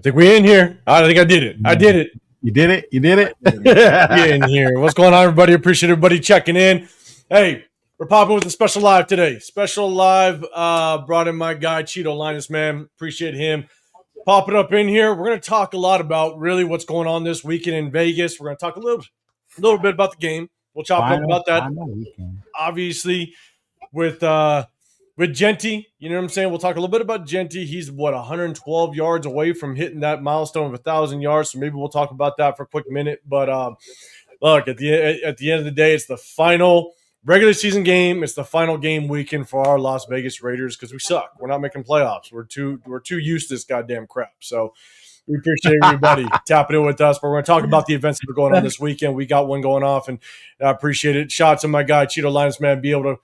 I think we're in here. I think I did it. I did it. You did it. You did it. We're in here. What's going on, everybody? Appreciate everybody checking in. Hey, we're popping with a special live today. Special live. Brought in my guy, Cheeto Linus, man. Appreciate him popping up in here. We're going to talk a lot about really what's going on this weekend in Vegas. We're going to talk a little bit about the game. We'll chop up about that. Obviously, with Genty, you know what I'm saying? We'll talk a little bit about Genty. He's, 112 yards away from hitting that milestone of 1,000 yards, so maybe we'll talk about that for a quick minute. But, look, at the end of the day, it's the final regular season game. It's the final game weekend for our Las Vegas Raiders because we suck. We're not making playoffs. We're too used to this goddamn crap. So we appreciate everybody tapping in with us. But we're going to talk about the events that are going on this weekend. We got one going off, and I appreciate it. Shout out to my guy, Cheeto Linus, man, be able to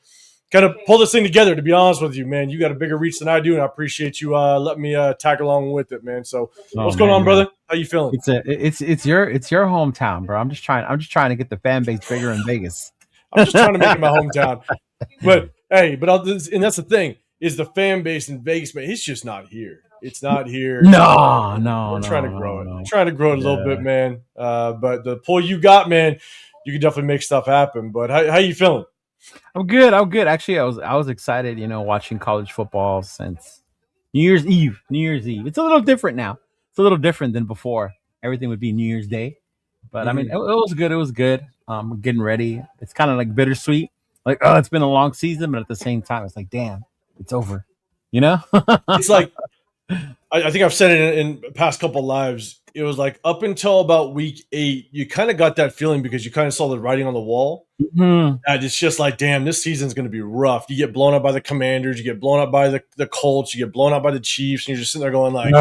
kind of pull this thing together, to be honest with you, man. You got a bigger reach than I do, and I appreciate you letting me tag along with it, man. So what's going on, brother? How you feeling? It's your hometown, bro. I'm just trying to get the fan base bigger in Vegas. I'm just trying to make it my hometown. But hey, and that's the thing, is the fan base in Vegas, man, it's just not here. It's not here. No. We're trying to grow it. We're trying to grow it a little bit, man. But the pull you got, man, you can definitely make stuff happen. But how you feeling? I'm good. Actually, I was excited, watching college football since New Year's Eve. It's a little different now. It's a little different than before. Everything would be New Year's Day. But I mean, it was good. It was good. Getting ready. It's kind of like bittersweet. Like, oh, it's been a long season, but at the same time, it's like, damn, it's over. It's like, I think I've said it in past couple lives. It was like up until about week 8, you kind of got that feeling because you kind of saw the writing on the wall. Mm-hmm. And it's just like, damn, this season's going to be rough. You get blown up by the Commanders. You get blown up by the Colts. You get blown up by the Chiefs. And you're just sitting there going like,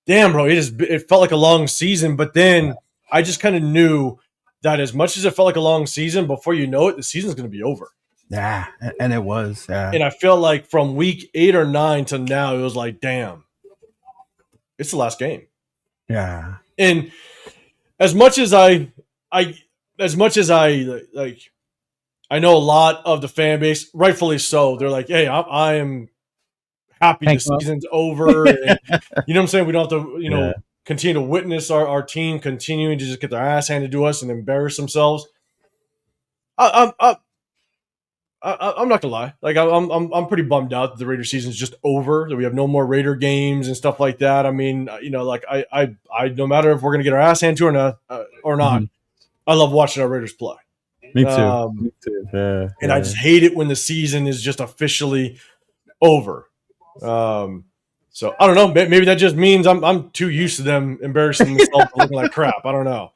damn, bro, it felt like a long season. But then I just kind of knew that as much as it felt like a long season, before you know it, the season's going to be over. Yeah, and it was. Yeah. And I feel like from week 8 or 9 to now, it was like, damn, it's the last game. Yeah. And as much as I know a lot of the fan base, rightfully so, they're like, hey, I am happy the season's over. And, you know what I'm saying? We don't have to, continue to witness our team continuing to just get their ass handed to us and embarrass themselves. I'm not gonna lie. Like I'm pretty bummed out that the Raider season's just over. That we have no more Raider games and stuff like that. I mean, like I no matter if we're gonna get our ass handed to or not, Mm-hmm. I love watching our Raiders play. Me too. Yeah, and I just hate it when the season is just officially over. So I don't know. Maybe that just means I'm too used to them embarrassing themselves and looking like crap. I don't know.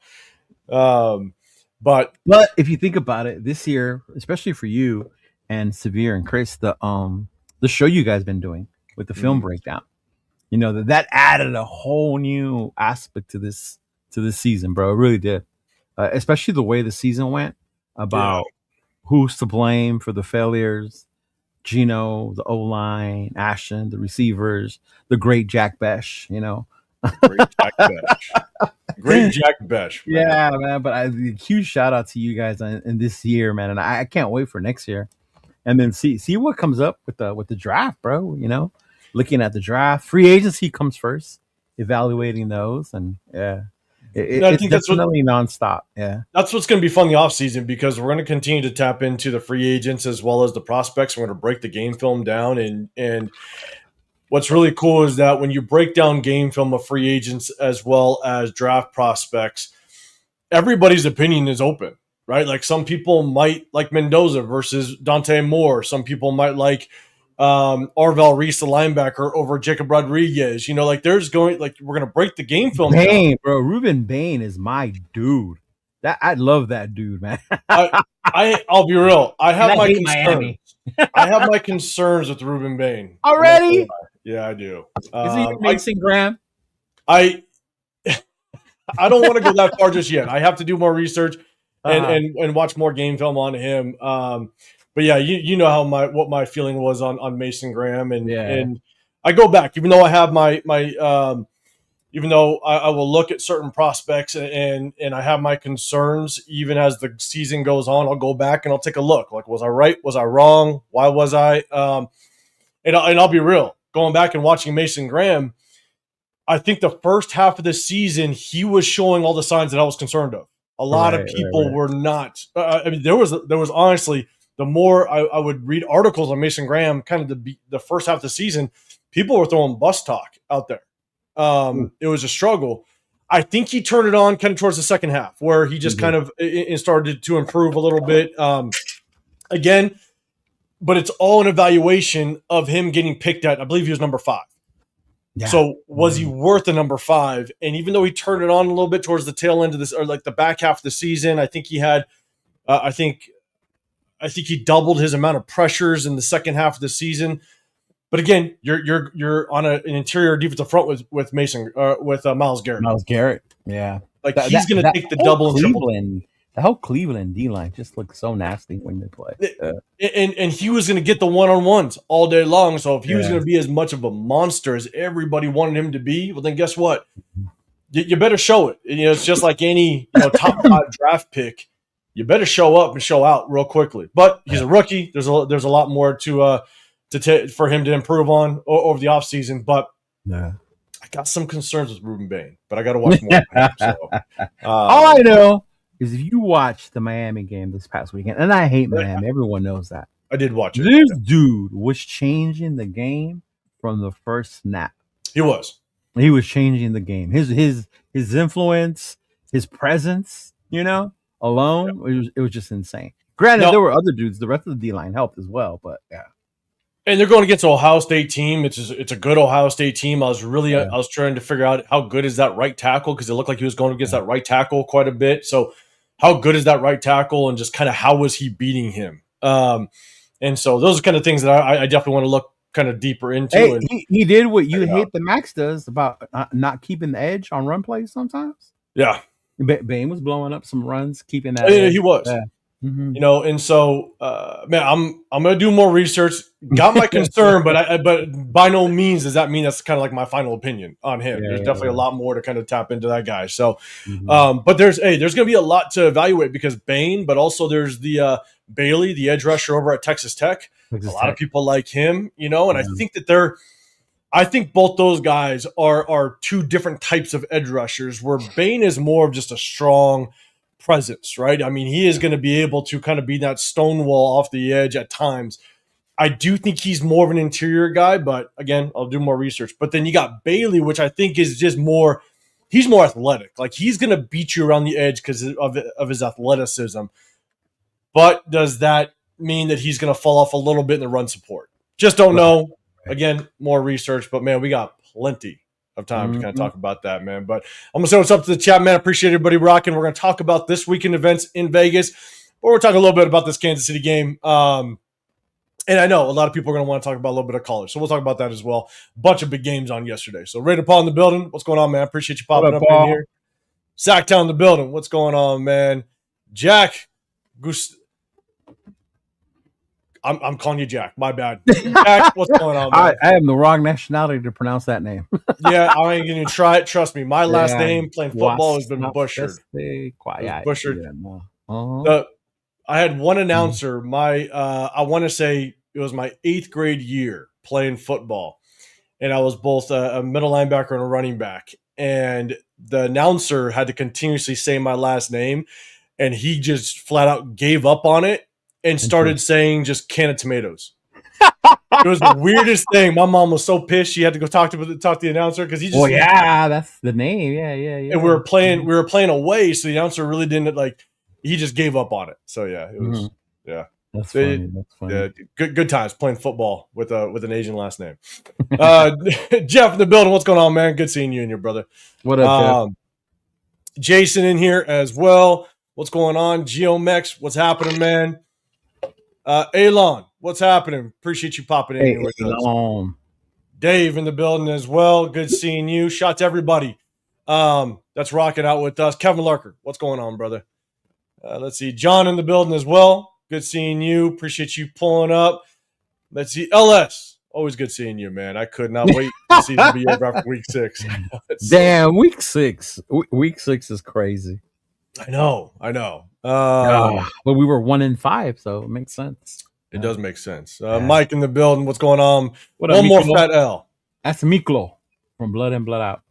But if you think about it, this year, especially for you and Severe and Chris, the show you guys been doing with the film breakdown, that added a whole new aspect to this season, bro. It really did. Especially the way the season went, about who's to blame for the failures. Gino, the O-line, Ashton, the receivers, the great Jack Besh, Great Jack Besh. Great Jack Besh. Man. Yeah, man. But a huge shout out to you guys in this year, man. And I can't wait for next year. And then see what comes up with the draft, bro. Looking at the draft. Free agency comes first, evaluating those. And I think that's definitely nonstop. Yeah. That's what's going to be fun in the offseason, because we're going to continue to tap into the free agents as well as the prospects. We're going to break the game film down. And what's really cool is that when you break down game film of free agents as well as draft prospects, everybody's opinion is open, right? Like some people might like Mendoza versus Dante Moore. Some people might like Arvel Reese, the linebacker, over Jacob Rodriguez. Like we're going to break the game film down. Bro, Ruben Bain is my dude. I love that dude, man. I'll be real. I have my concerns. I have my concerns with Ruben Bain. Already? Yeah, I do. Is he Mason Graham? I don't want to go that far just yet. I have to do more research and watch more game film on him. But yeah, you know how what my feeling was on Mason Graham, and I go back, even though I have my even though I will look at certain prospects and I have my concerns, even as the season goes on, I'll go back and I'll take a look. Like, was I right? Was I wrong? Why was I? And I'll be real. Going back and watching Mason Graham, I think the first half of the season, he was showing all the signs that I was concerned of. A lot of people were not. I mean, there was honestly, the more I would read articles on Mason Graham, kind of the first half of the season, people were throwing bus talk out there. It was a struggle. I think he turned it on kind of towards the second half, where he just kind of started to improve a little bit. Again, but it's all an evaluation of him getting picked at. I believe he was number 5. Yeah. So was he worth the number 5? And even though he turned it on a little bit towards the tail end of this, or like the back half of the season, I think he had, I think he doubled his amount of pressures in the second half of the season. But again, you're on an interior defensive front with Mason, with Myles Garrett. Myles Garrett, yeah, like he's going to take the double and triple. The whole Cleveland D line just looks so nasty when they play. And he was going to get the one-on-ones all day long. So if he was going to be as much of a monster as everybody wanted him to be, well, then guess what? You better show it. You know, it's just like any top 5 draft pick. You better show up and show out real quickly. But he's a rookie. There's a lot more for him to improve on over the offseason. But I got some concerns with Ruben Bain, but I got to watch more. All I know is if you watch the Miami game this past weekend, and I hate Miami, everyone knows that. I did watch it. This dude was changing the game from the first snap. He was. He was changing the game. His influence, his presence, alone, it was just insane. Granted, there were other dudes. The rest of the D-line helped as well, but yeah. And they're going against an Ohio State team. It's a good Ohio State team. I was trying to figure out how good is that right tackle, because it looked like he was going against that right tackle quite a bit. So how good is that right tackle, and just kind of how was he beating him? And so those are kind of things that I definitely want to look kind of deeper into. Hey, he did what you hate the Max does about not keeping the edge on run plays sometimes. Yeah. Bain was blowing up some runs, keeping that. Yeah, he was. Yeah. Mm-hmm. And so, man, I'm gonna do more research. Got my concern, but by no means does that mean that's kind of like my final opinion on him. There's definitely a lot more to kind of tap into that guy. So, but there's gonna be a lot to evaluate, because Bain, but also there's the Bailey, the edge rusher over at Texas Tech. A lot of people like him, and I think that I think both those guys are two different types of edge rushers, where Bain is more of just a strong presence, right? I mean, he is going to be able to kind of be that stonewall off the edge at times. I do think he's more of an interior guy, but again, I'll do more research. But then you got Bailey, which I think is just he's more athletic. Like, he's going to beat you around the edge because of his athleticism. But does that mean that he's going to fall off a little bit in the run support? Just don't know. Again, more research, but man, we got plenty of time to kind of talk about that, man. But I'm gonna say what's up to the chat, man. Appreciate everybody rocking. We're gonna talk about this weekend events in Vegas, but we're talking a little bit about this Kansas City game. And I know a lot of people are gonna want to talk about a little bit of college, so we'll talk about that as well. Bunch of big games on yesterday. So Raider Paul in the building. What's going on, man? Appreciate you popping up in here. Sacktown in the building. What's going on, man? Jack, I'm calling you Jack. My bad. Jack, what's going on, man? I am the wrong nationality to pronounce that name. Yeah, I ain't going to try it. Trust me. My last name playing football has been butchered. Butchered. I had one announcer. I want to say it was my 8th grade year playing football, and I was both a middle linebacker and a running back. And the announcer had to continuously say my last name, and he just flat out gave up on it and started saying just can of tomatoes. It was the weirdest thing. My mom was so pissed. She had to go talk to the announcer, because he just. Well, yeah, that's the name. Yeah. And we were playing away, so the announcer really didn't he just gave up on it. So yeah, it was That's funny. Yeah, good times playing football with an Asian last name. Jeff in the building. What's going on, man? Good seeing you and your brother. What up, Jeff? Jason in here as well. What's going on? Geomex, what's happening, man? Elon, what's happening? Appreciate you popping in here with us. Dave in the building as well. Good seeing you. Shout to everybody that's rocking out with us. Kevin Larker, what's going on, brother? Let's see. John in the building as well. Good seeing you. Appreciate you pulling up. Let's see. LS, always good seeing you, man. I could not wait to see you be over after week 6. Damn, week 6. Week 6 is crazy. I know. But we were 1-5, so it makes sense. It does make sense. Mike in the building. What's going on? What up, One more fat L. That's Miklo from Blood In, Blood Out.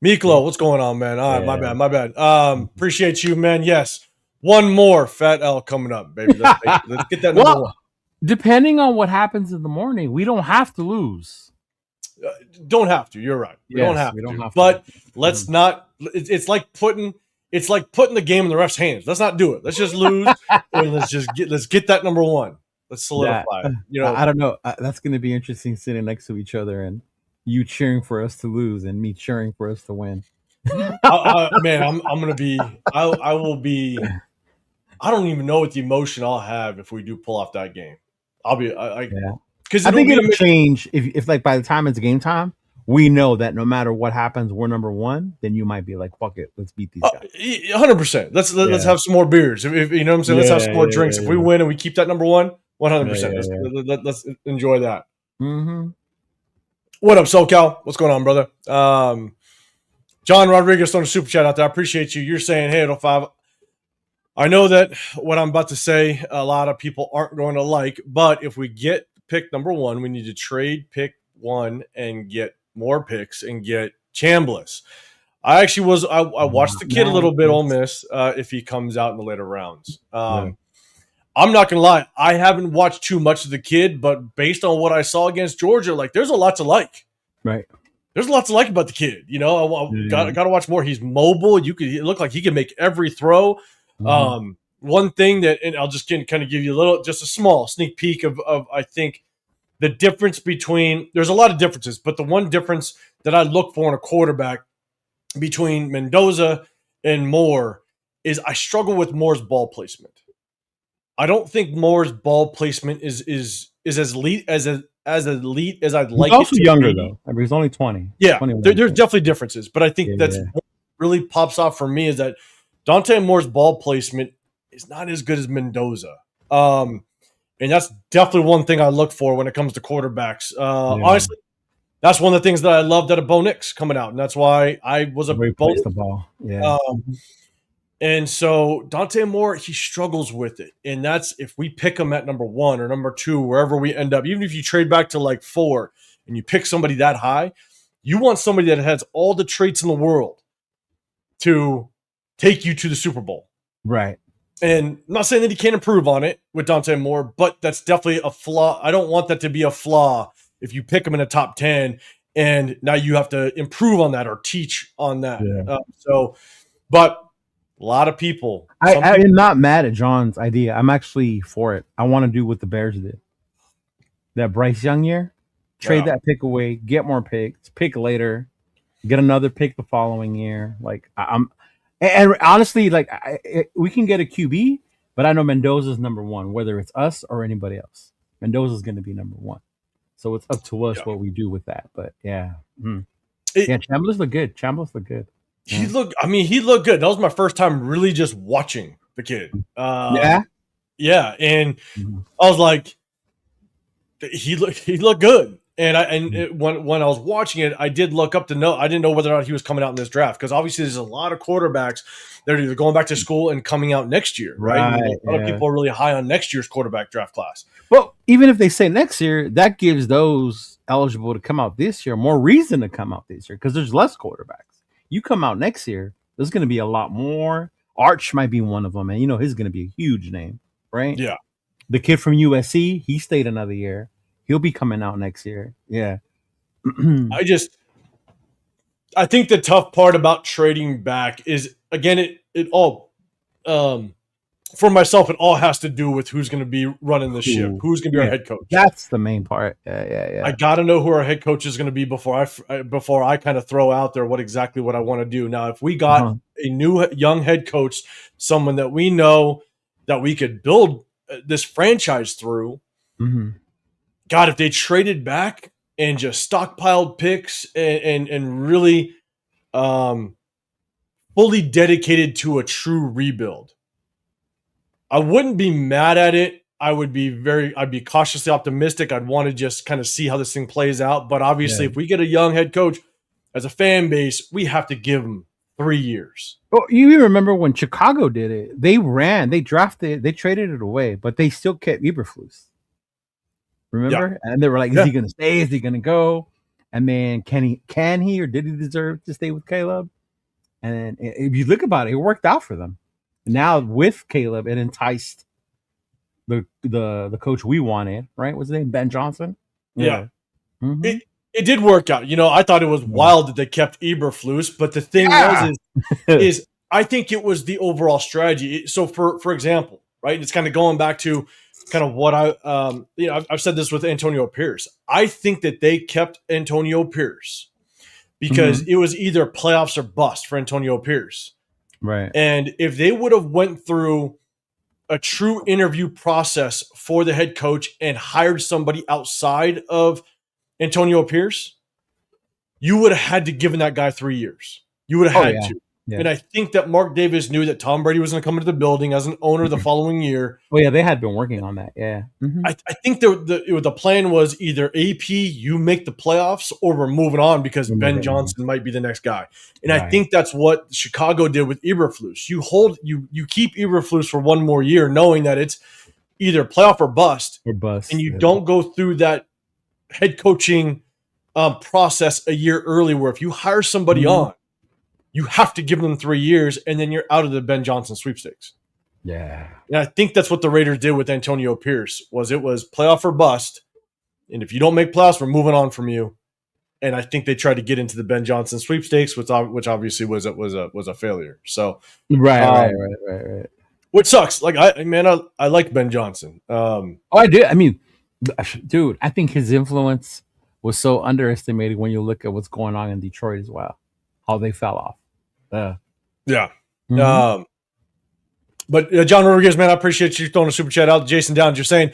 Miklo, what's going on, man? All right, Yeah. my bad. Appreciate you, man. Yes. One more Fat L coming up, baby. Let's get that number Well, one. depending on what happens in the morning, we don't have to lose. Don't have to. You're right. We don't have to. But let's not. It's like putting the game in the ref's hands. Let's not do it. Let's just lose and let's get that number one. Let's solidify it. You know, I don't know. That's going to be interesting sitting next to each other and you cheering for us to lose and me cheering for us to win. man, I'm gonna be. I will be. I don't even know what the emotion I'll have if we do pull off that game. I'll be. Because I think it'll change if like by the time it's game time, we know that no matter what happens, we're number one. Then you might be like, "Fuck it, let's beat these guys." 100%. Let's have some more beers. If you know what I'm saying, let's have some more drinks. If we win and we keep that number one, 100%. Let's enjoy that. Mm-hmm. What up, SoCal? What's going on, brother? John Rodriguez on a super chat out there. I appreciate you. You're saying, "Hey, 805." I know that what I'm about to say, a lot of people aren't going to like, but if we get pick number one, we need to trade pick one and get more picks and get Chambliss. I actually I watched the kid a little bit, Ole Miss, if he comes out in the later rounds. I'm not going to lie. I haven't watched too much of the kid, but based on what I saw against Georgia, like there's a lot to like. Right. There's a lot to like about the kid. You know, got to watch more. He's mobile. It look like he can make every throw. Mm-hmm. One thing that, and I'll just kind of give you just a small sneak peek of I think the difference between, there's a lot of differences, but the one difference that I look for in a quarterback between Mendoza and Moore is I struggle with Moore's ball placement. I don't think Moore's ball placement is as elite as elite as I'd like. He's also younger though. I mean, he's only 20. Yeah, there's definitely differences, but I think that's what really pops off for me is that Dante Moore's ball placement is not as good as Mendoza. And that's definitely one thing I look for when it comes to quarterbacks. Honestly, that's one of the things that I loved out of Bo Nix coming out. And that's why I was a Bo Nix. The ball. Yeah. And so Dante Moore, he struggles with it. And that's if we pick him at number one or number two, wherever we end up, even if you trade back to like 4 and you pick somebody that high, you want somebody that has all the traits in the world to take you to the Super Bowl. Right. And I'm not saying that he can't improve on it with Dante Moore, but that's definitely a flaw. I don't want that to be a flaw if you pick him in the top 10 and now you have to improve on that or teach on that. Yeah. But a lot of people. I am not mad at John's idea. I'm actually for it. I want to do what the Bears did. That Bryce Young year, trade that pick away, get more picks, pick later, get another pick the following year. Like and honestly, like we can get a QB, but I know Mendoza's number one, whether it's us or anybody else. Mendoza's going to be number one, so it's up to us what we do with that. But Chambliss looked good. He looked good. That was my first time really just watching the kid. And I was like, he looked good. And when I was watching it, I did look up to know. I didn't know whether or not he was coming out in this draft because obviously there's a lot of quarterbacks that are either going back to school and coming out next year, right? A lot of people are really high on next year's quarterback draft class. Well, even if they say next year, that gives those eligible to come out this year more reason to come out this year because there's less quarterbacks. You come out next year, there's going to be a lot more. Arch might be one of them, and he's going to be a huge name, right? Yeah. The kid from USC, he stayed another year. He'll be coming out next year. Yeah. I think the tough part about trading back is, again, it all, for myself, it all has to do with who's going to be running the ship, who's going to be our head coach. That's the main part. Yeah. I got to know who our head coach is going to be before I kind of throw out there what I want to do. Now, if we got a new young head coach, someone that we know that we could build this franchise through, God, if they traded back and just stockpiled picks and really fully dedicated to a true rebuild, I wouldn't be mad at it. I'd be cautiously optimistic. I'd want to just kind of see how this thing plays out. But obviously, if we get a young head coach as a fan base, we have to give him 3 years. Well, you remember when Chicago did it? They drafted, they traded it away, but they still kept Eberflus. Remember? Yeah. And they were like, is he going to stay? Is he going to go? And then can he or did he deserve to stay with Caleb? And if you look about it, it worked out for them. Now with Caleb, it enticed the coach we wanted, right? What's his name? Ben Johnson. Yeah. Mm-hmm. It did work out. I thought it was wild that they kept Eberflus, but the thing is I think it was the overall strategy. So for example, right, it's kind of going back to kind of what I've said this with Antonio Pierce. I think that they kept Antonio Pierce because it was either playoffs or bust for Antonio Pierce. Right. And if they would have went through a true interview process for the head coach and hired somebody outside of Antonio Pierce, you would have had to give that guy 3 years. You would have had to. Yeah. And I think that Markdavis knew that Tom Brady was going to come into the building as an owner the following year. Well, yeah, they had been working on that. Yeah. I think the plan was either AP, you make the playoffs, or we're moving on because Ben Johnson might be the next guy. And I think that's what Chicago did with Eberflus. You keep Eberflus for one more year, knowing that it's either playoff or bust. And you don't go through that head coaching process a year early, where if you hire somebody on, you have to give them 3 years, and then you're out of the Ben Johnson sweepstakes. Yeah. And I think that's what the Raiders did with Antonio Pierce. It was playoff or bust, and if you don't make playoffs, we're moving on from you. And I think they tried to get into the Ben Johnson sweepstakes, which obviously was a failure. So right. Which sucks. Like I like Ben Johnson. I did. I mean, dude, I think his influence was so underestimated when you look at what's going on in Detroit as well, how they fell off. Yeah. But John Rodriguez, man, I appreciate you throwing a super chat out. Jason Downs, you're saying,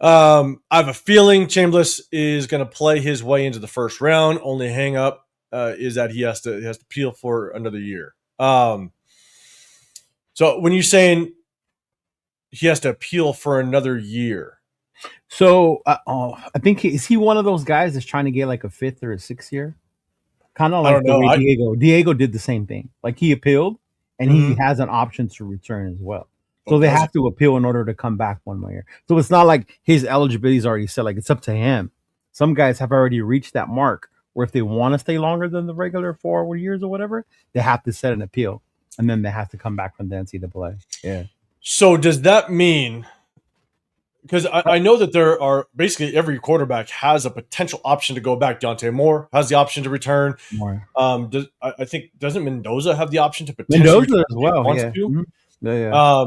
I have a feeling Chambliss is going to play his way into the first round. Only hang up is that he has to peel for another year. So when you're saying he has to appeal for another year, so I think is he one of those guys that's trying to get like a 5th or a 6th year? Kind of like the way Diego did the same thing. Like he appealed, and he has an option to return as well. So they have to appeal in order to come back one more year. So it's not like his eligibility is already set. Like it's up to him. Some guys have already reached that mark where if they want to stay longer than the regular 4 years or whatever, they have to set an appeal, and then they have to come back from the NCAA. Yeah. So does that mean? Because I know that there are basically every quarterback has a potential option to go back. Deontay Moore has the option to return. I think doesn't Mendoza have the option to potentially return as well? Yeah.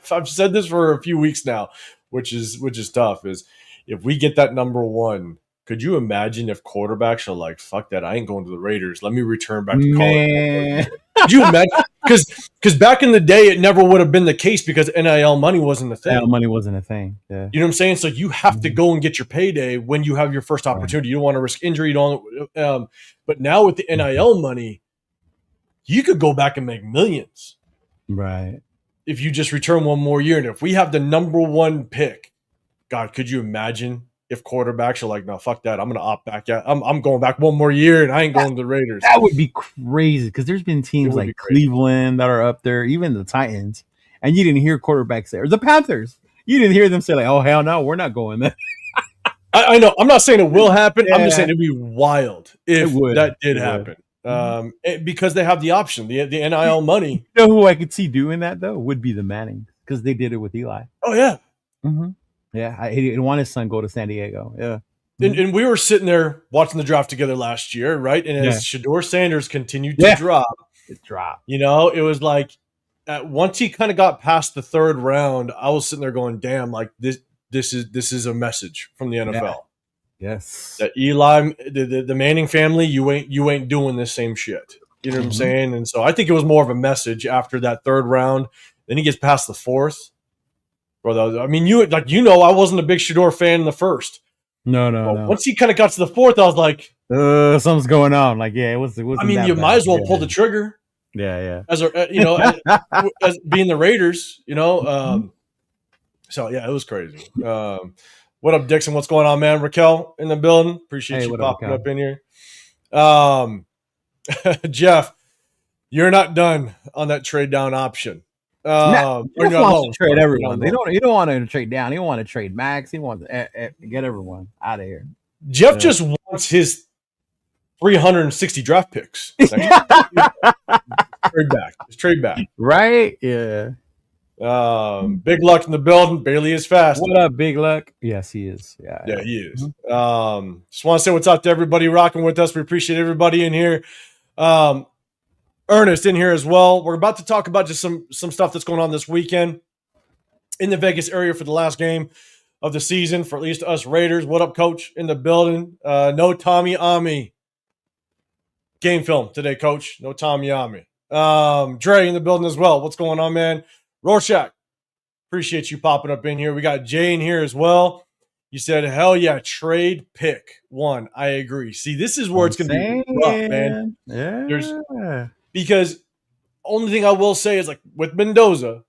I've said this for a few weeks now, which is tough. Is if we get that number one, could you imagine if quarterbacks are like, "Fuck that, I ain't going to the Raiders. Let me return back to college." Could you imagine? Because back in the day, it never would have been the case because NIL money wasn't a thing. NIL money wasn't a thing. Yeah. You know what I'm saying? So you have to go and get your payday when you have your first opportunity. You don't want to risk injury. You don't. But now with the NIL money, you could go back and make millions. Right. If you just return one more year. And if we have the number one pick, God, could you imagine if quarterbacks are like, no, fuck that. I'm going to opt back. Yeah, I'm going back one more year, and I ain't going to the Raiders. That would be crazy because there's been teams like Cleveland that are up there, even the Titans, and you didn't hear quarterbacks there. The Panthers, you didn't hear them say like, oh, hell no, we're not going there. I know. I'm not saying it will happen. Yeah. I'm just saying it'd be wild if that did happen. Because they have the option, the NIL money. You know who I could see doing that, though, would be the Mannings because they did it with Eli. Oh, yeah. Yeah, he want his son go to San Diego. Yeah. And we were sitting there watching the draft together last year, right? And as Shedeur Sanders continued to drop. You know, it was like once he kind of got past the 3rd round, I was sitting there going, damn, like this is a message from the NFL. Yeah. Yes. That Eli, the Manning family, you ain't doing this same shit. You know what I'm saying? And so I think it was more of a message after that 3rd round. Then he gets past the 4th. Bro, I mean, I wasn't a big Shedeur fan in the 1st. No. Once he kind of got to the 4th, I was like, something's going on. Like, yeah, it was. I mean, you might as well pull the trigger. Yeah. As as being the Raiders, you know. So yeah, it was crazy. What up, Dixon? What's going on, man? Raquel in the building. Appreciate you popping up in here. Jeff, you're not done on that trade down option. He wants to trade everyone. You don't want to trade down. He don't want to trade Max. He wants to get everyone out of here. Jeff just wants his 360 draft picks. Trade back. Just trade back. Right? Yeah. Big Luck in the building. Bailey is fast. What up, Big Luck? Yes, he is. Yeah, he is. Just want to say what's up to everybody rocking with us. We appreciate everybody in here. Ernest in here as well. We're about to talk about just some stuff that's going on this weekend in the Vegas area for the last game of the season for at least us Raiders. What up, Coach? In the building. No Tommy Ami. Game film today, Coach. No Tommy Ami. Dre in the building as well. What's going on, man? Rorschach. Appreciate you popping up in here. We got Jay in here as well. You said, hell yeah, trade pick one. I agree. See, this is where it's going to be rough, man. Yeah. Because only thing I will say is, like, with Mendoza,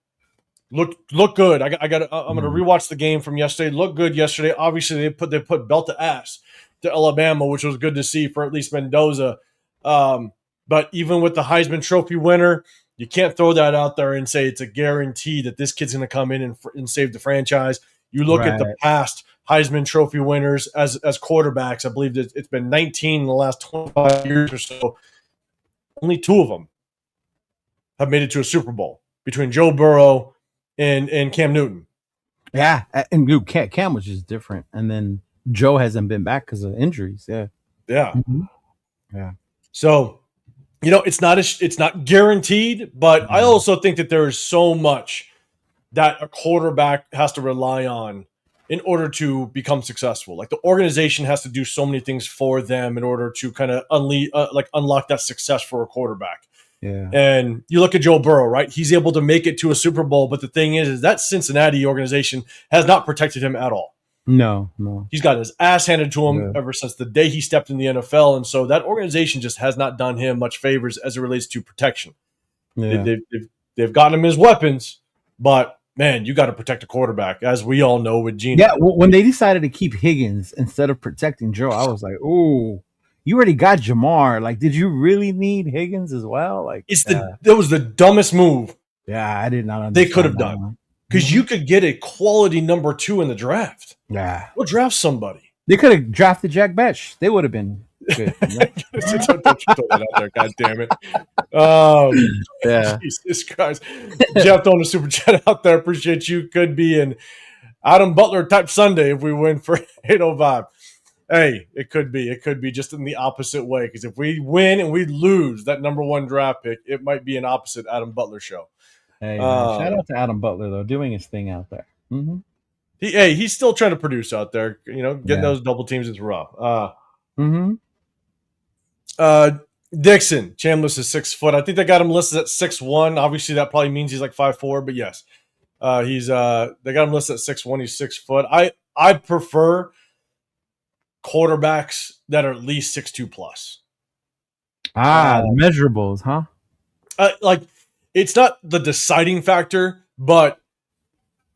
look good. I'm going to rewatch the game from yesterday. Look good yesterday. Obviously, they put belt to ass to Alabama, which was good to see for at least Mendoza. But even with the Heisman Trophy winner, you can't throw that out there and say it's a guarantee that this kid's going to come in and save the franchise. You look at the past Heisman Trophy winners as quarterbacks. I believe that it's been 19 in the last 25 years or so. Only 2 of them have made it to a Super Bowl between Joe Burrow and Cam Newton. Yeah, and Cam was just different. And then Joe hasn't been back because of injuries. Yeah. Mm-hmm. Yeah. So, it's not guaranteed, but I also think that there is so much that a quarterback has to rely on in order to become successful. Like, the organization has to do so many things for them in order to kind of unlock that success for a quarterback. Yeah. And you look at Joe Burrow, right? He's able to make it to a Super Bowl, but the thing is that Cincinnati organization has not protected him at all. No. He's got his ass handed to him ever since the day he stepped in the NFL. And so that organization just has not done him much favors as it relates to protection. Yeah. They've gotten him his weapons, but man, you got to protect a quarterback, as we all know with Geno. Yeah, when they decided to keep Higgins instead of protecting Joe, I was like, "Ooh, you already got Jamar. Like, did you really need Higgins as well?" Like, that was the dumbest move. Yeah, I did not understand. They could have done, because you could get a quality number 2 in the draft. Yeah, we'll draft somebody. They could have drafted Jack Betch. They would have been good. Don't you throw that out there, God damn it. Yeah. Jesus Christ. Jeff throwing a super chat out there. Appreciate you. Could be an Adam Butler type Sunday if we win for 805. Hey, it could be. It could be just in the opposite way, because if we win and we lose that number 1 draft pick, it might be an opposite Adam Butler show. Hey, shout out to Adam Butler, though, doing his thing out there. Mm-hmm. He's still trying to produce out there. Getting those double teams is rough. Dixon, Chambliss is 6 foot. I think they got him listed at 6'1". Obviously, that probably means he's like 5'4", but yes. They got him listed at 6'1". He's 6 foot. I prefer quarterbacks that are at least 6'2" plus. The measurables, huh? It's not the deciding factor, but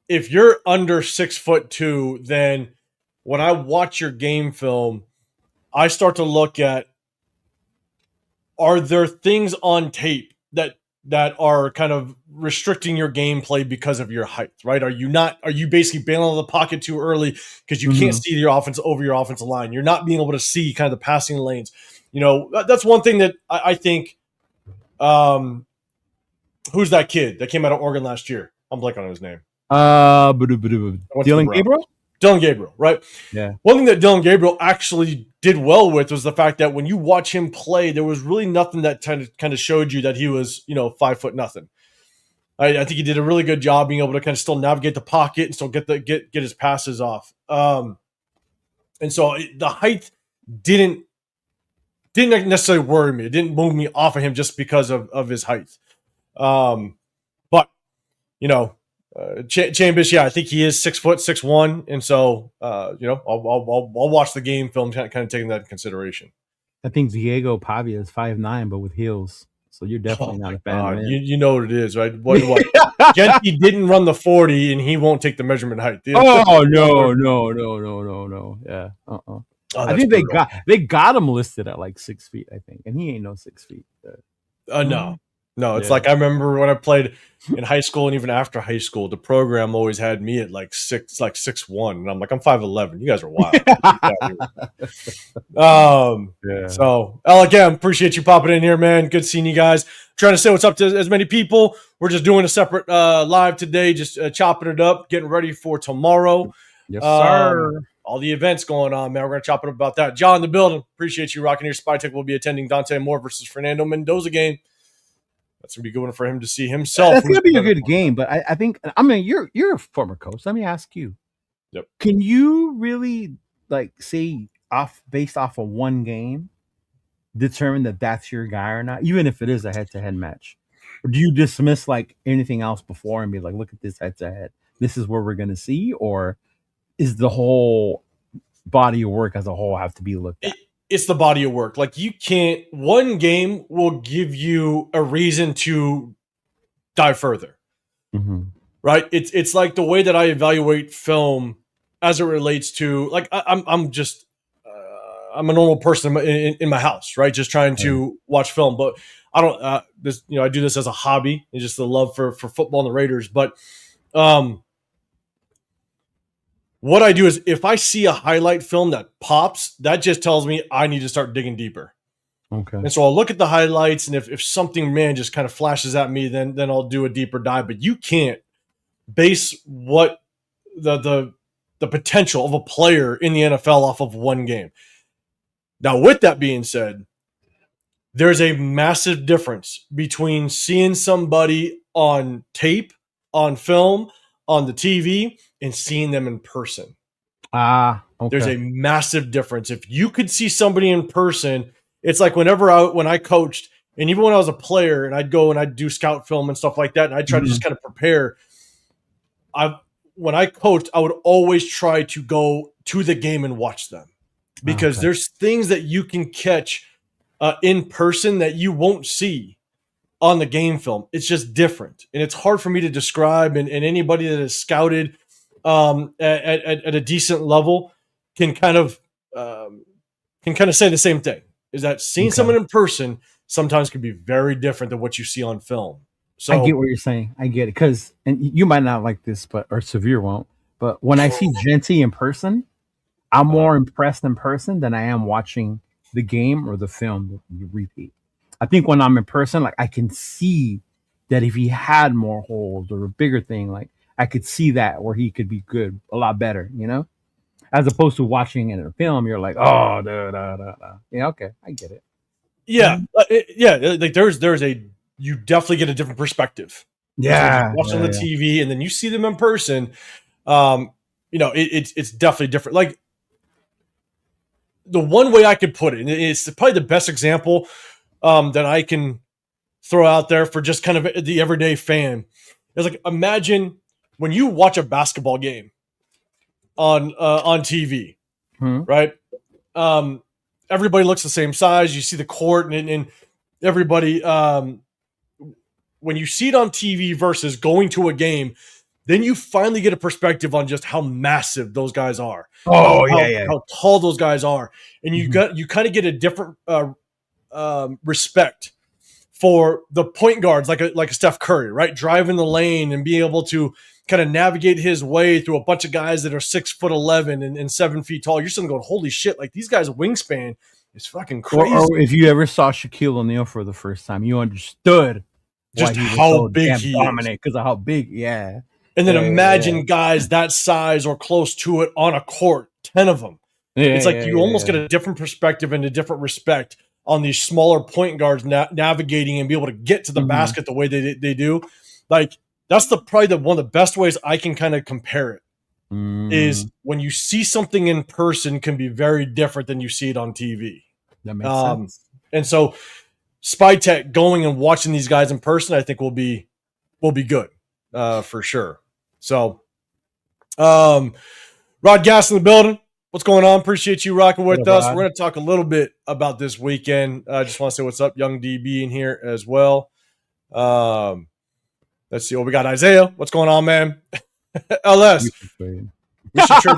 if you're under 6'2", then when I watch your game film, I start to look at, are there things on tape that are kind of restricting your gameplay because of your height, right? Are you basically bailing out of the pocket too early because you can't see your offense over your offensive line? You're not being able to see kind of the passing lanes. That's one thing that I think. Who's that kid that came out of Oregon last year? I'm blanking on his name. Dylan Gabriel? Dylan Gabriel, right? Yeah. One thing that Dylan Gabriel actually did well with was the fact that when you watch him play, there was really nothing that kind of showed you that he was, 5 foot nothing. I think he did a really good job being able to kind of still navigate the pocket and still get his passes off. And so the height didn't necessarily worry me. It didn't move me off of him just because of his height. But Chambliss, I think he is 6 foot 6'1", and so I'll watch the game film, kind of taking that into consideration. I think Diego Pavia is 5'9", but with heels, so you're definitely not a fan of him. You know what it is, right? What? Genty didn't run the 40, and he won't take the measurement height. Oh no! Yeah, I think they got him listed at like 6 feet, I think, and he ain't no 6 feet. No. No, it's like I remember when I played in high school and even after high school, the program always had me at like 6'1", and I'm like, I'm 5'11". You guys are wild. Yeah. So again, appreciate you popping in here, man. Good seeing you guys. Trying to say what's up to as many people. We're just doing a separate live today, just chopping it up, getting ready for tomorrow. Yes, sir. All the events going on, man. We're gonna chop it up about that. John in the building. Appreciate you rocking here. SpyTek will be attending Dante Moore versus Fernando Mendoza game. That's gonna be good one for him to see himself. That's gonna be a good game, but I think you're a former coach. Let me ask you. Yep. Can you really say based off of one game determine that that's your guy or not, even if it is a head-to-head match? Or do you dismiss anything else before and be like, look at this head-to-head, this is where we're going to see? Or is the whole body of work as a whole have to be looked at? It's the body of work. You can't, one game will give you a reason to dive further. Mm-hmm. Right? It's like the way that I evaluate film as it relates to I'm a normal person in my house, right? Just trying to watch film, but I don't I do this as a hobby and just the love for football and the Raiders. But what I do is if I see a highlight film that pops, that just tells me I need to start digging deeper. Okay. And so I'll look at the highlights, and if something, man, just kind of flashes at me, then I'll do a deeper dive. But you can't base what the potential of a player in the NFL off of one game. Now, with that being said, there's a massive difference between seeing somebody on tape, on film, on the TV, and seeing them in person. Okay. There's a massive difference. If you could see somebody in person, it's like when I coached, and even when I was a player, and I'd go and I'd do scout film and stuff like that, and I'd try to just kind of prepare. When I coached, I would always try to go to the game and watch them, because there's things that you can catch in person that you won't see on the game film. It's just different, and it's hard for me to describe. And anybody that has scouted at a decent level can kind of say the same thing. Is that seeing someone in person sometimes can be very different than what you see on film. So I get what you're saying. I get it, and you might not like this, or Severe won't. But when I see Genty in person, I'm more impressed in person than I am watching the game or the film you repeat. I think when I'm in person, I can see that if he had more holes or a bigger thing, I could see that where he could be good, a lot better, as opposed to watching it in a film. You're like, oh, yeah, okay, I get it. Yeah, you definitely get a different perspective. Yeah, watching the TV, and then you see them in person. It's definitely different. The one way I could put it, and it's probably the best example that I can throw out there for just kind of the everyday fan, is imagine when you watch a basketball game on TV, right? Everybody looks the same size. You see the court, and everybody. When you see it on TV versus going to a game, then you finally get a perspective on just how massive those guys are. Oh, how tall those guys are, and you kind of get a different respect for the point guards, like a Steph Curry, right? Driving the lane and being able to kind of navigate his way through a bunch of guys that are 6'11" and 7 feet tall. You're still going, holy shit! These guys' wingspan is fucking crazy. Or if you ever saw Shaquille O'Neal for the first time, you understood just how big he dominant because of how big. Yeah. And then imagine guys that size or close to it on a court, 10 of them. It's you almost get a different perspective and a different respect on these smaller point guards navigating and be able to get to the basket the way they do. That's probably one of the best ways I can kind of compare it. Is when you see something in person can be very different than you see it on TV. That makes sense. And so SpyTek going and watching these guys in person, I think will be good for sure. So, Rod Gass in the building. What's going on? Appreciate you rocking with us. We're going to talk a little bit about this weekend. I just want to say what's up, Young DB in here as well. Let's see. We got Isaiah. What's going on, man? LS. We should trade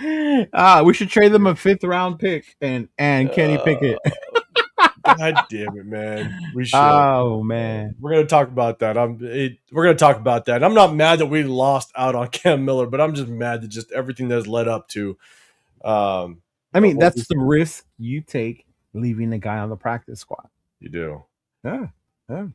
the we should trade them a 5th round pick and Kenny Pickett. God damn it, man. We should. Oh man. We're gonna talk about that. We're gonna talk about that. I'm not mad that we lost out on Cam Miller, but I'm just mad that just everything that's led up to. I mean, Hopefully that's the risk you take leaving the guy on the practice squad. you do. Yeah. Yeah.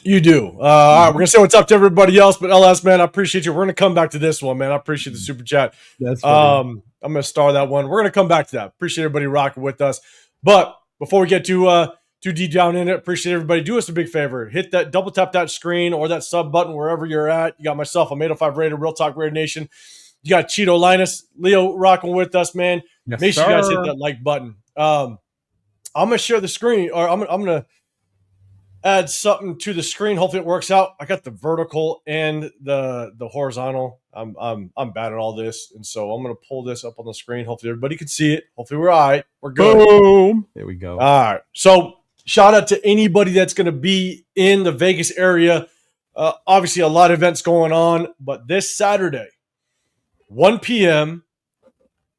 You do. All right, we're gonna say what's up to everybody else, but LS man, I appreciate you. We're gonna come back to this one, man. I appreciate the super chat. That's funny. I'm gonna star that one. We're gonna come back to that. Appreciate everybody rocking with us. But before we get too deep down in it, appreciate everybody. Do us a big favor. Hit that, double tap that screen or that sub button wherever you're at. You got myself, I'm 805 Raider, Real Talk Raider Nation. You got Cheeto, Linus, Leo rocking with us, man. Yes, Make sure you guys sir. hit that like button. I'm gonna share the screen, or I'm gonna add something to the screen. Hopefully it works out. I got the vertical and the horizontal. I'm bad at all this, and so I'm gonna pull this up on the screen. Hopefully everybody can see it. Hopefully we're all right. We're good. Boom. There we go. All right. So shout out to anybody that's gonna be in the Vegas area. Obviously a lot of events going on, but this Saturday, 1 p.m.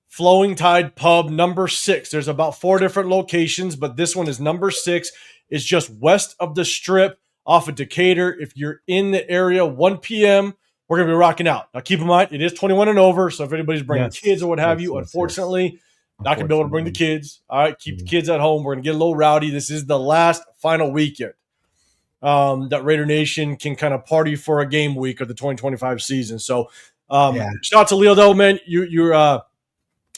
Flowing Tide Pub number 6. There's about 4 different locations, but this one is number 6. It's just west of the Strip off of Decatur. If you're in the area, 1 p.m., we're going to be rocking out. Now, keep in mind, it is 21 and over, so if anybody's bringing kids or what have you, unfortunately, not going to be able to bring the kids. All right, keep the kids at home. We're going to get a little rowdy. This is the last final weekend that Raider Nation can kind of party for a game week of the 2025 season. So shout out to Leo, though, man.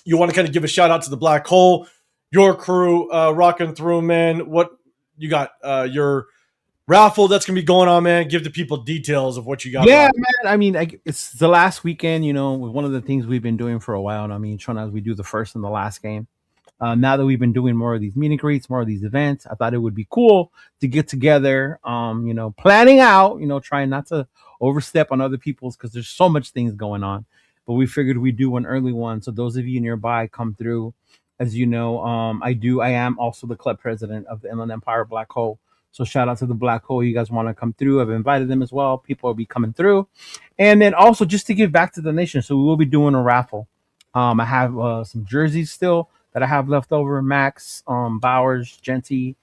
You want to kind of give a shout out to the Black Hole, your crew rocking through, man. What you got? Your raffle that's going to be going on, man. Give the people details of what you got. Yeah, man. I mean, it's the last weekend, one of the things we've been doing for a while. And I mean, trying as we do the first and the last game. Now that we've been doing more of these meet and greets, more of these events, I thought it would be cool to get together, planning out, trying not to overstep on other people's because there's so much things going on. But we figured we'd do an early one. So those of you nearby come through. As you know, I am also the club president of the Inland Empire Black Hole. So shout out to the Black Hole. You guys want to come through. I've invited them as well. People will be coming through. And then also just to give back to the nation. So we will be doing a raffle. I have some jerseys still that I have left over. Max, Bowers, Genty,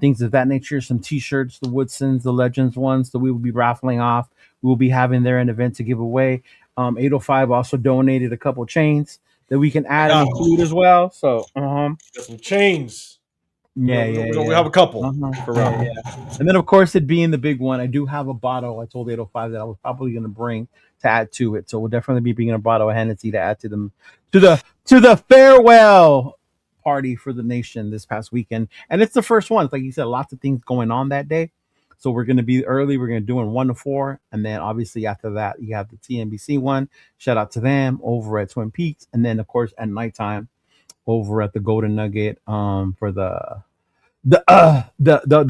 things of that nature. Some t-shirts, the Woodsons, the Legends ones that we will be raffling off. We will be having there an event to give away. 805 also donated a couple chains that we can add and include as well. So, got some chains. We have a couple. And then, of course, it being the big one, I do have a bottle. I told 805 that I was probably going to bring to add to it. So we'll definitely be bringing a bottle of Hennessy to add to them to the farewell party for the nation this past weekend. And it's the first one. It's like you said, lots of things going on that day. So we're going to be early. We're going to do in 1 to 4. And then obviously after that, you have the TNBC one. Shout out to them over at Twin Peaks. And then, of course, at nighttime over at the Golden Nugget for the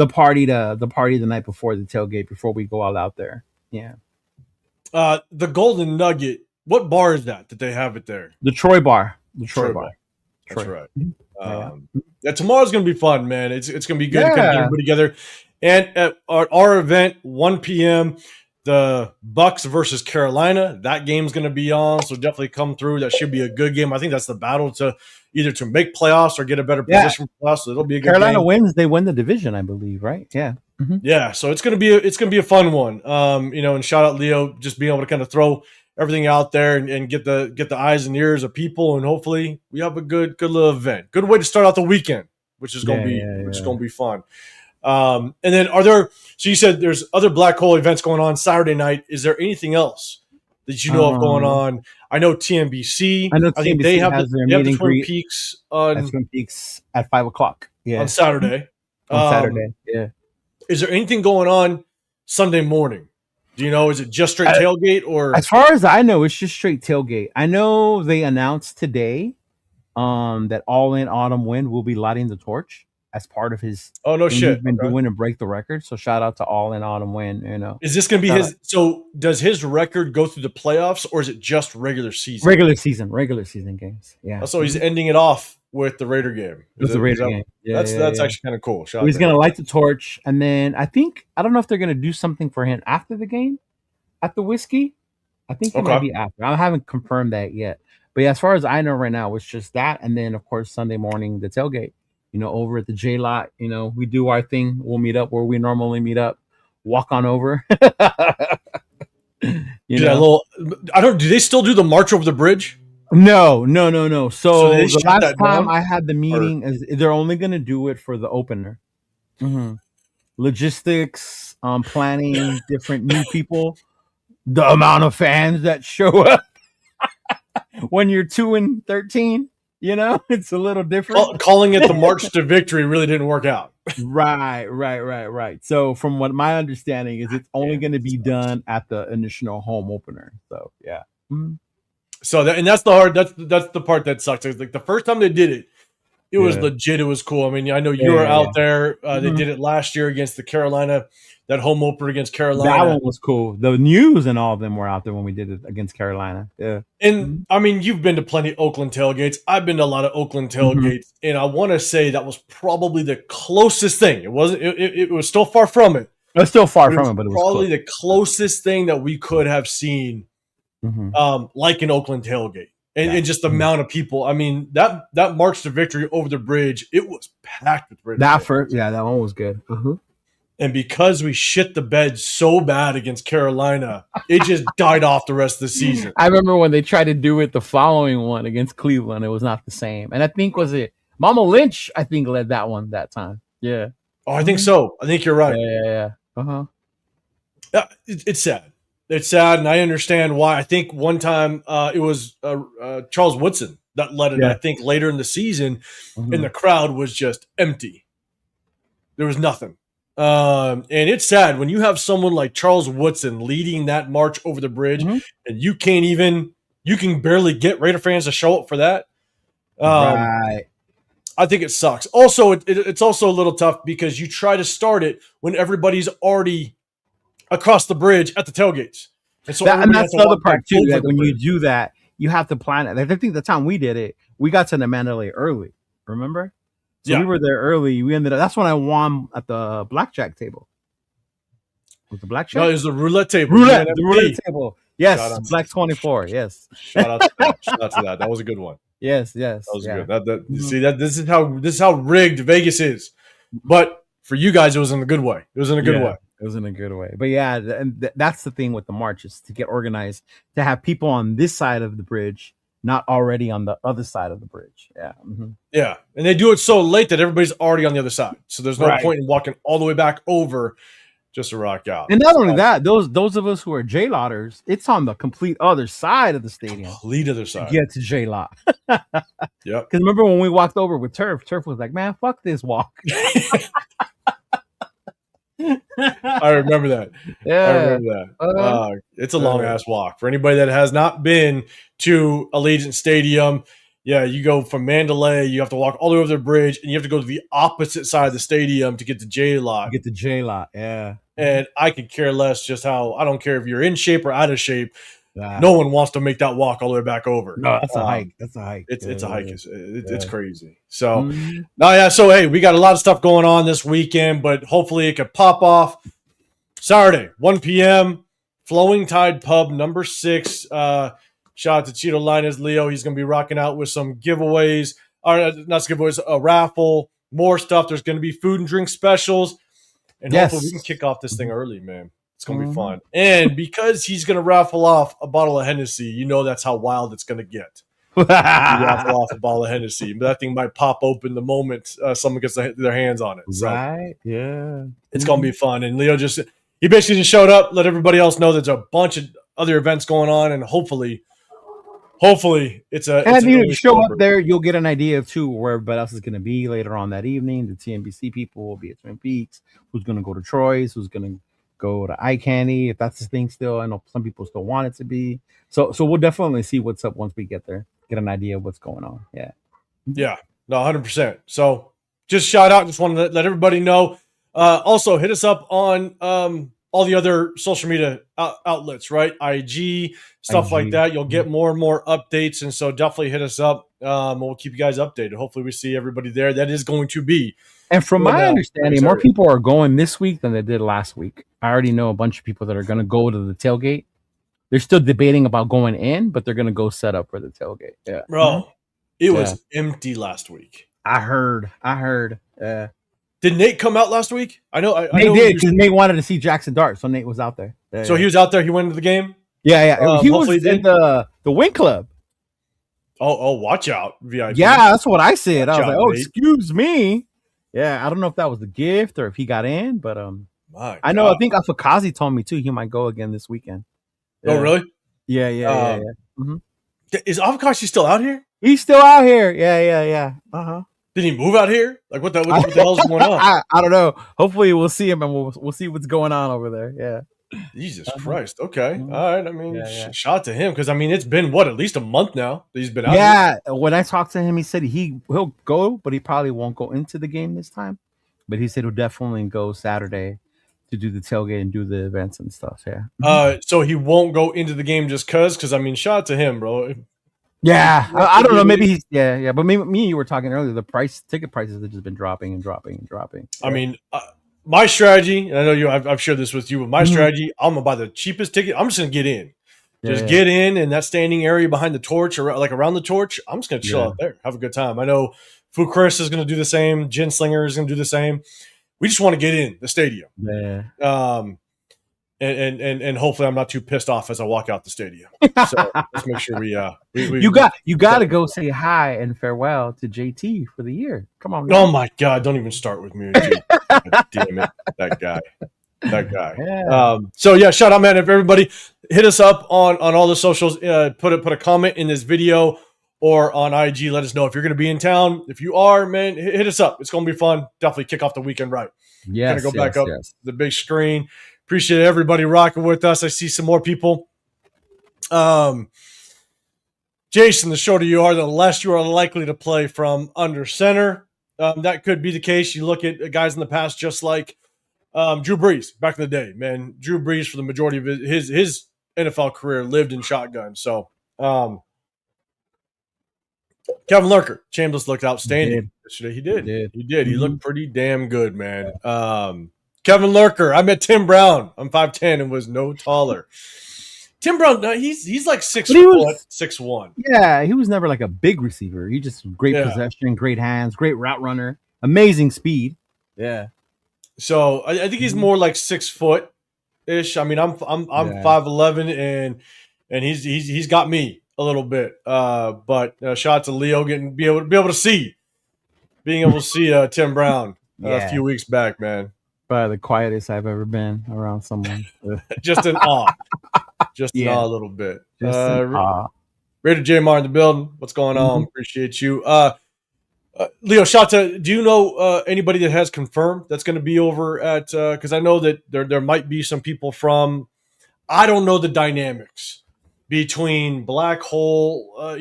party the night before the tailgate before we go all out there. Yeah. The Golden Nugget. What bar is that they have it there? The Troy Bar. The Troy Bar. That's right. Tomorrow's going to be fun, man. It's going to be good to kind of get everybody together. And at our event, 1 p.m., the Bucks versus Carolina. That game's going to be on, so definitely come through. That should be a good game. I think that's the battle to either to make playoffs or get a better position for playoffs. So it'll be a good Carolina game. wins, they win the division, I believe, right? Yeah. Mm-hmm. Yeah, so it's gonna be a fun one. And shout out Leo, just being able to kind of throw everything out there and get the eyes and ears of people, and hopefully we have a good little event. Good way to start out the weekend, which is gonna be fun. And then so you said there's other Black Hole events going on Saturday night. Is there anything else that you know of going on? I know TNBC. I think they have the Twin Peaks on Twin Peaks at 5:00. Yeah, on Saturday. Yeah. Is there anything going on Sunday morning? Do you know? Is it just straight tailgate, or as far as I know, it's just straight tailgate? I know they announced today that All In Autumn Wind will be lighting the torch as part of his he's been doing to break the record. So shout out to All In Autumn Wind. Is this going to be his? So does his record go through the playoffs, or is it just regular season? Regular season games. Yeah. So he's ending it off with the Raider game. With the Raider game. That's actually kind of cool. He's going to light the torch, and then I don't know if they're going to do something for him after the game, at the whiskey. I think it might be after. I haven't confirmed that yet. But yeah, as far as I know right now, it's just that, and then of course Sunday morning the tailgate. over at the J Lot. We do our thing. We'll meet up where we normally meet up. Walk on over. Do that little. I don't. Do they still do the march over the bridge? No. So they So the shut last that time down? I had the meeting, is they're only going to do it for the opener. Logistics, planning, different new people, the amount of fans that show up when you're 2-13. It's a little different. Calling it the march to victory really didn't work out. Right. So from what my understanding is, it's only going to be done at the initial home opener. So yeah. So that's the part that sucks. It's like the first time they did it, it was legit. It was cool. I mean, I know you were out there. They did it last year against the Carolina, that home opener against Carolina. That one was cool. The News and all of them were out there when we did it against Carolina. Yeah. And I mean, you've been to plenty of Oakland tailgates. I've been to a lot of Oakland tailgates, and I want to say that was probably the closest thing. It wasn't. It was still far from it. It was still far from it, but it was probably close. the closest thing that we could have seen, like an Oakland tailgate. And just the amount of people. I mean, that march to victory over the bridge, it was packed with Raiders. That one was good. And because we shit the bed so bad against Carolina, it just died off the rest of the season. I remember when they tried to do it the following one against Cleveland, it was not the same. And I think was it Mama Lynch, I think, led that one that time. Yeah. Oh, I think so. I think you're right. Yeah. It's sad. It's sad, and I understand why. I think one time it was Charles Woodson that led it. I think later in the season, and the crowd was just empty. There was nothing. And it's sad when you have someone like Charles Woodson leading that march over the bridge, and you can barely get Raider fans to show up for that. Right. I think it sucks. Also, it's also a little tough because you try to start it when everybody's already across the bridge at the tailgates. And so that's the other part too. That when you do that, you have to plan it. I think the time we did it, we got to the Mandalay early. Remember? So we were there early. We ended up. That's when I won at the blackjack table. Was the blackjack? No, it was the roulette table. The roulette table. Yes, Black 24. Yes. Shout out to that. Shout out to that. That was a good one. Yes. That was good. See that this is how rigged Vegas is. But for you guys, it was in a good way. It was in a good way. It was in a good way. But yeah, and that's the thing with the march is to get organized, to have people on this side of the bridge, not already on the other side of the bridge. Yeah. Yeah. And they do it so late that everybody's already on the other side. So there's no point in walking all the way back over just to rock out. And not only that, those of us who are J-Lotters, it's on the complete other side of the stadium. Complete other side. To get to J-Lot. Yep. Because remember when we walked over with Turf was like, man, fuck this walk. I remember that. Yeah. I remember that. It's a long ass walk. For anybody that has not been to Allegiant Stadium, you go from Mandalay, you have to walk all the way over the bridge, and you have to go to the opposite side of the stadium to get to J-Lot. Yeah. And I could care less just how, I don't care if you're in shape or out of shape. No one wants to make that walk all the way back over. No, that's a hike. It's a hike. It's crazy. So, So, hey, we got a lot of stuff going on this weekend, but hopefully it could pop off. Saturday, 1 p.m., Flowing Tide Pub, number 6. Shout out to Cheeto Linus Leo. He's going to be rocking out with some giveaways. Or not giveaways, a raffle, more stuff. There's going to be food and drink specials. And hopefully we can kick off this thing early, man. It's going to be fun. And because he's going to raffle off a bottle of Hennessy, that's how wild it's going to get. Raffle off a bottle of Hennessy. But that thing might pop open the moment someone gets their hands on it. So right. Yeah. It's going to be fun. And Leo he basically just showed up, let everybody else know there's a bunch of other events going on. And hopefully it's a. And you show up there, you'll get an idea of too where everybody else is going to be later on that evening. The TNBC people will be at Twin Peaks. Who's going to go to Troy's? Who's going to go to Eye Candy if that's the thing still? I know some people still want it to be. So we'll definitely see what's up once we get there. Get an idea of what's going on. Yeah. No, 100%. So just shout out. Just wanted to let everybody know. Also, hit us up on all the other social media outlets, right? IG, stuff like that. You'll get more and more updates. And so definitely hit us up. We'll keep you guys updated. Hopefully we see everybody there. That is going to be. And from my understanding, more people are going this week than they did last week. I already know a bunch of people that are going to go to the tailgate. They're still debating about going in, but they're going to go set up for the tailgate. Yeah. Bro, it was empty last week. I heard. Did Nate come out last week? I know. I Nate know. did because Nate wanted to see Jackson Dart, so Nate was out there. So he was out there. He went into the game. Yeah. He was Hopefully he in did. the win club. Oh, watch out, VIP. Yeah, that's what I said. Watch I was out, like, oh, Nate. excuse me. Yeah, I don't know if that was the gift or if he got in, but My know. I God. think Afakazi told me too. He might go again this weekend. Oh, really? Yeah. Mm-hmm. Is Avakashi still out here? He's still out here. Yeah. Did he move out here? Like what the hell's going on? I don't know. Hopefully we'll see him and we'll see what's going on over there. Yeah. Jesus Christ. Okay. Mhm. All right. I mean, Yeah. shout out to him because I mean it's been what, at least a month now that he's been out here. Yeah. When I talked to him, he said he'll go, but he probably won't go into the game this time. But he said he'll definitely go Saturday to do the tailgate and do the events and stuff. Yeah. So he won't go into the game just because I mean, shout out to him, bro. Yeah, I don't know. Maybe he's yeah. But me and you were talking earlier. The ticket prices have just been dropping and dropping. I mean, my strategy, and I know I've shared this with you, but my strategy, I'm gonna buy the cheapest ticket. I'm just gonna get in, get in that standing area behind the torch or like around the torch. I'm just gonna chill out there, have a good time. I know Fu Chris is gonna do the same. Jen Slinger is gonna do the same. We just want to get in the stadium. Yeah. And hopefully I'm not too pissed off as I walk out the stadium. So let's make sure we you got to go say hi and farewell to JT for the year. Come on. Oh my God! Don't even start with me. Damn it, that guy. Yeah. So yeah, shout out, man. If everybody hit us up on all the socials, put a comment in this video or on IG. Let us know if you're going to be in town. If you are, man, hit us up. It's going to be fun. Definitely kick off the weekend right. Yeah. Gonna go back up the big screen. Appreciate everybody rocking with us. I see some more people. Jason, the shorter you are, the less you are likely to play from under center. That could be the case. You look at guys in the past, just like Drew Brees back in the day. Man, Drew Brees for the majority of his NFL career lived in shotgun. So Kevin Lurker, Chambliss looked outstanding yesterday. He did. He looked pretty damn good, man. Kevin Lurker. I met Tim Brown. I'm 5'10" and was no taller. Tim Brown, he's like 6'1". Yeah, he was never like a big receiver. He just great possession, great hands, great route runner, amazing speed. Yeah. So I think he's more like 6 foot ish. I mean, I'm 5'11" and he's got me a little bit. But shout out to Leo being able to see Tim Brown a few weeks back, man. Probably the quietest I've ever been around someone. Just in awe. In awe a little bit. Raider J Mar in the building. What's going on? Appreciate you. Leo, do you know anybody that has confirmed that's going to be over at because I know that there might be some people from, I don't know the dynamics between Black Hole,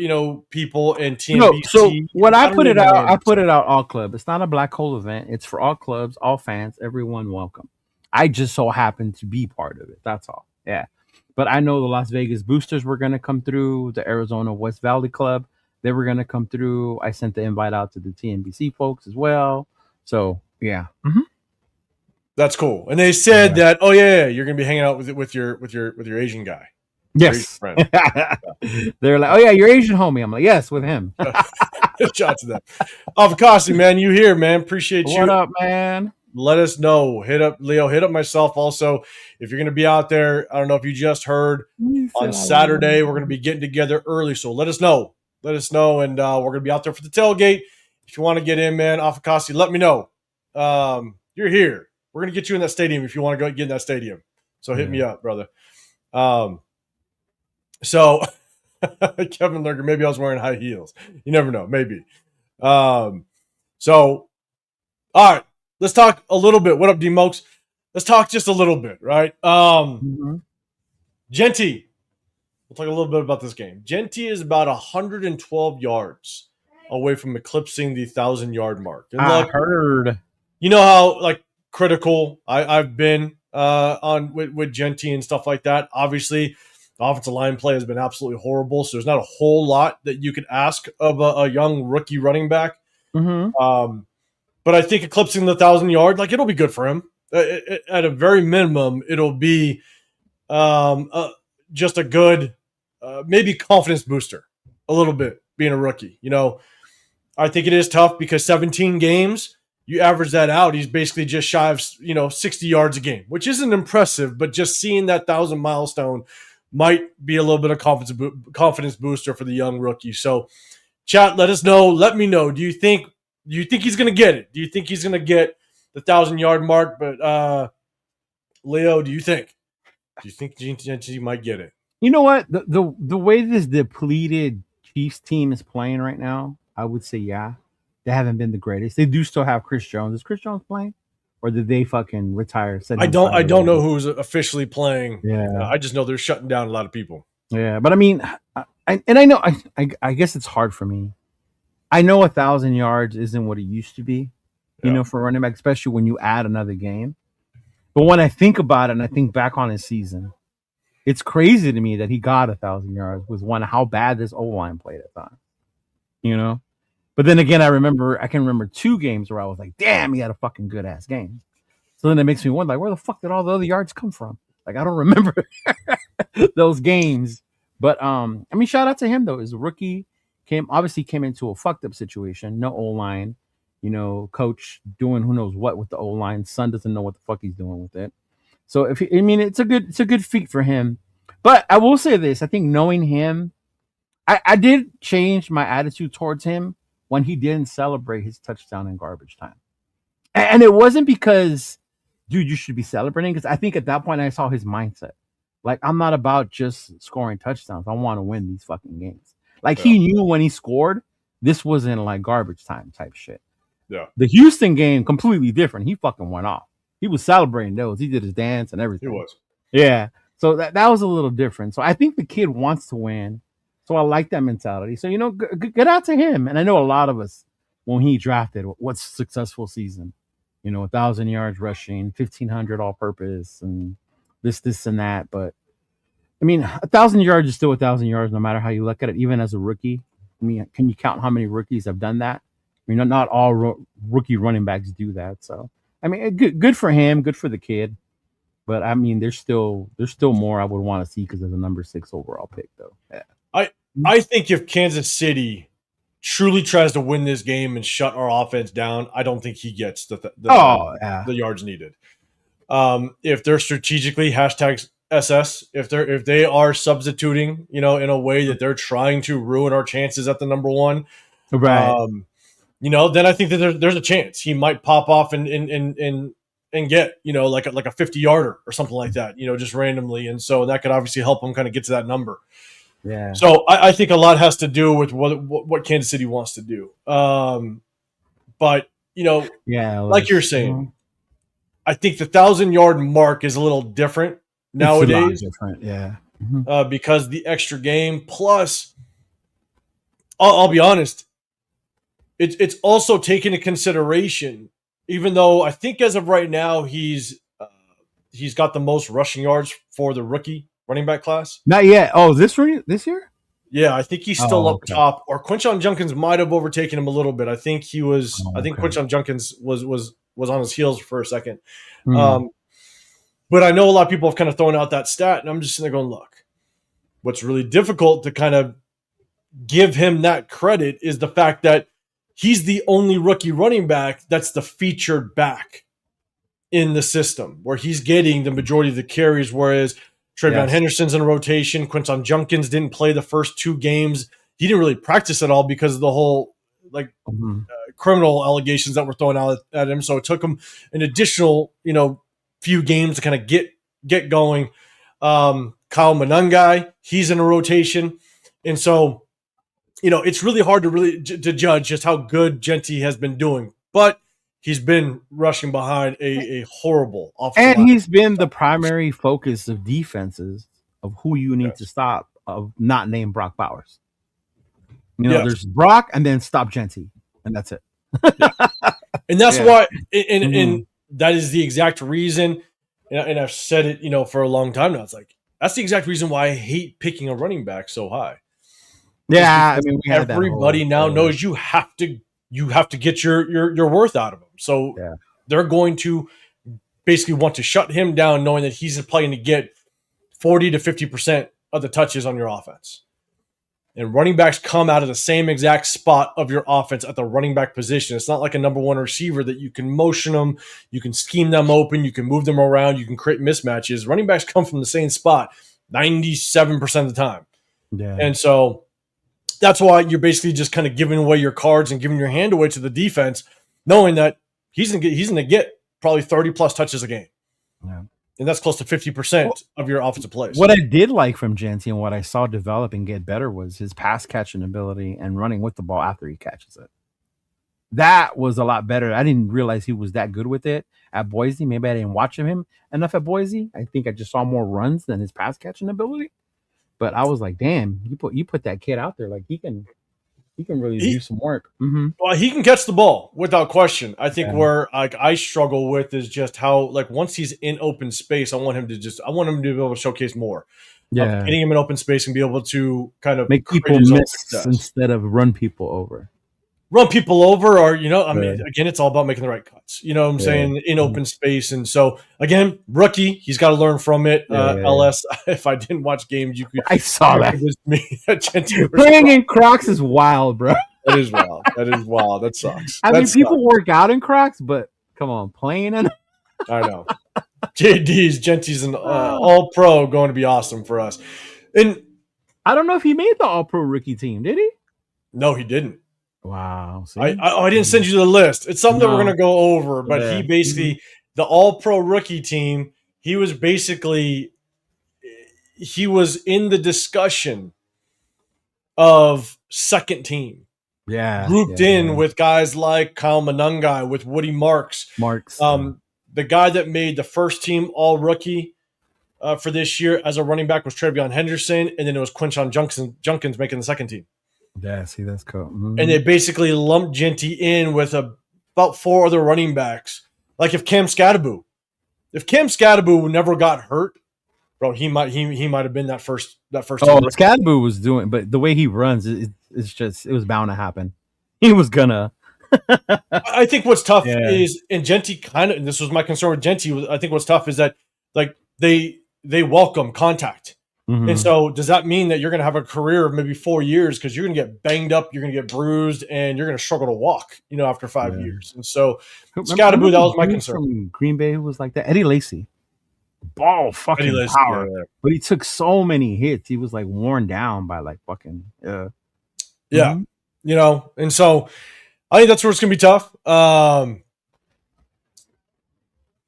people and TMBC. No, so when I put it out, I put it out all club. It's not a Black Hole event. It's for all clubs, all fans, everyone welcome. I just so happen to be part of it. That's all. Yeah. But I know the Las Vegas Boosters were going to come through, the Arizona West Valley Club. They were going to come through. I sent the invite out to the TNBC folks as well. So, yeah. That's cool. And they said that, you're going to be hanging out with your Asian guy. Yes. They're like, oh, yeah, you're Asian homie. I'm like, yes, with him. Shout to them. Avocasi, man, you here, man. Appreciate you. What up, man? Let us know. Hit up Leo. Hit up myself also. If you're going to be out there, I don't know if you just heard, on Saturday, we're going to be getting together early. So let us know. And we're going to be out there for the tailgate. If you want to get in, man, Avocasi, let me know. You're here. We're going to get you in that stadium if you want to go get in that stadium. So hit me up, brother. So Kevin Lurker, maybe I was wearing high heels. You never know. Maybe. So, all right. Let's talk a little bit. What up, D-Mokes? Let's talk just a little bit, right? Genty. We'll talk a little bit about this game. Genty is about 112 yards away from eclipsing the 1,000-yard mark. And I heard. You know how critical I've been on with Genty and stuff like that. Obviously, the offensive line play has been absolutely horrible, so there's not a whole lot that you could ask of a young rookie running back. But I think eclipsing the 1,000-yard, it'll be good for him. At a very minimum, it'll be just a good, maybe confidence booster a little bit, being a rookie. I think it is tough because 17 games, you average that out, he's basically just shy of 60 yards a game, which isn't impressive, but just seeing that 1,000 milestone might be a little bit of confidence booster for the young rookie. So, chat, let us know. Let me know. Do you think he's going to get it? Do you think he's going to get the 1,000-yard mark? But Leo, do you think Gene might get it? You know what? The way this depleted Chiefs team is playing right now, I would say yeah. They haven't been the greatest. They do still have Chris Jones. Is Chris Jones playing? Or did they fucking retire? I don't know who's officially playing. Yeah. I just know they're shutting down a lot of people. Yeah, but I mean, I guess it's hard for me. I know 1,000 yards isn't what it used to be, for running back, especially when you add another game. But when I think about it and I think back on his season, it's crazy to me that he got 1,000 yards with how bad this O-line played at times, But then again, I can remember 2 games where I was like, damn, he had a fucking good ass game. So then it makes me wonder, like, where the fuck did all the other yards come from? Like, I don't remember those games. But shout out to him though. As a rookie, came into a fucked up situation. No O-line, coach doing who knows what with the O-line. Son doesn't know what the fuck he's doing with it. So it's a good feat for him. But I will say this: I think knowing him, I did change my attitude towards him when he didn't celebrate his touchdown in garbage time. And it wasn't because, dude, you should be celebrating. Because I think at that point I saw his mindset. Like, I'm not about just scoring touchdowns. I want to win these fucking games. Like, he knew when he scored, this wasn't like garbage time type shit. Yeah. The Houston game, completely different. He fucking went off. He was celebrating those. He did his dance and everything. He was. Yeah. So that was a little different. So I think the kid wants to win. So I like that mentality. So, get out to him. And I know a lot of us, when he drafted, what's a successful season? 1,000 yards rushing, 1,500 all purpose, and this and that. But 1,000 yards is still 1,000 yards, no matter how you look at it, even as a rookie. Can you count how many rookies have done that? Not all rookie running backs do that. So, good for him, good for the kid. But there's still more I would want to see because of the number 6 overall pick, though. Yeah. I think if Kansas City truly tries to win this game and shut our offense down, I don't think he gets the yards needed. If they're strategically #SS, if they are substituting, in a way that they're trying to ruin our chances at the number 1, right? Then I think that there's a chance he might pop off and get like a 50-yarder or something like that, just randomly, and so that could obviously help him kind of get to that number. Yeah. So I think a lot has to do with what Kansas City wants to do. But like you're saying, I think the 1,000-yard mark is a little different nowadays. Yeah. Because the extra game, plus, I'll be honest, it's also taken into consideration. Even though I think as of right now he's got the most rushing yards for the rookie running back class. Not yet. Oh, this year? Yeah, I think he's still up top. Or Quinshon Judkins might have overtaken him a little bit. I think he was. I think Quinshon Judkins was on his heels for a second. But I know a lot of people have kind of thrown out that stat, and I'm just sitting there going, look, what's really difficult to kind of give him that credit is the fact that he's the only rookie running back that's the featured back in the system, where he's getting the majority of the carries, whereas Travion Henderson's in a rotation. Quinshon Judkins didn't play the first 2 games. He didn't really practice at all because of the whole criminal allegations that were thrown out at him. So it took him an additional, few games to kind of get going. Kyle Monangai, he's in a rotation. And so, it's really hard to judge just how good Genty has been doing. But he's been rushing behind a horrible offensive line. He's been the primary focus of defenses of who you need to stop, of not named Brock Bowers. There's Brock and then stop Genty, and that's it. And that's why, and that is the exact reason, and I've said it, for a long time now. It's like, that's the exact reason why I hate picking a running back so high. Yeah, everybody now knows you have to get your worth out of him. So they're going to basically want to shut him down, knowing that he's playing to get 40 to 50% of the touches on your offense. And running backs come out of the same exact spot of your offense at the running back position. It's not like a number one receiver that you can motion them, you can scheme them open, you can move them around, you can create mismatches. Running backs come from the same spot 97% of the time. Yeah. And so that's why you're basically just kind of giving away your cards and giving your hand away to the defense, knowing that he's going to get probably 30 plus touches a game. Yeah. And that's close to 50% of your offensive plays. What I did like from Genty and what I saw develop and get better was his pass catching ability and running with the ball after he catches it. That was a lot better. I didn't realize he was that good with it at Boise. Maybe I didn't watch him enough at Boise. I think I just saw more runs than his pass catching ability. But I was like, damn, you put that kid out there, like he can really do some work. Mm-hmm. Well, he can catch the ball without question. I think where I struggle with is just how, like, once he's in open space, I want him to be able to showcase more. Yeah, getting him in open space and be able to kind of make people miss instead of run people over. Run people over, or again, it's all about making the right cuts. You know what I'm saying? In open space, and so again, rookie, he's got to learn from it. LS, if I didn't watch games, I saw that. Playing in Crocs is wild, bro. That is wild. That sucks. I mean, people work out in Crocs, but come on, playing in. I know. Genty's an all pro, going to be awesome for us. And I don't know if he made the all pro rookie team. Did he? No, he didn't. Wow. I didn't send you the list. It's something that we're going to go over, but he basically, the all-pro rookie team, he was in the discussion of second team. Yeah. Grouped in with guys like Kyle Monangai, with Woody Marks. The guy that made the first team all-rookie for this year as a running back was Travion Henderson, and then it was Quinshon Junkins making the second team. Yeah, see, that's cool. Mm-hmm. And they basically lumped Genty in with about 4 other running backs. Like if Cam Scadaboo never got hurt, bro, he might have been that first. Oh, Scadaboo was doing, but the way he runs, it was bound to happen. He was gonna. I think what's tough is, and Genty and this was my concern with Genty. I think what's tough is that like they welcome contact. Mm-hmm. And so does that mean that you're going to have a career of maybe 4 years because you're going to get banged up, you're going to get bruised, and you're going to struggle to walk, after 5 years? And so Scadaboo, that was my concern. From Green Bay, who was like that? Eddie Lacy. Ball fucking power. Yeah. But he took so many hits. He was like worn down by like fucking. Yeah. Mm-hmm. And so I think that's where it's going to be tough.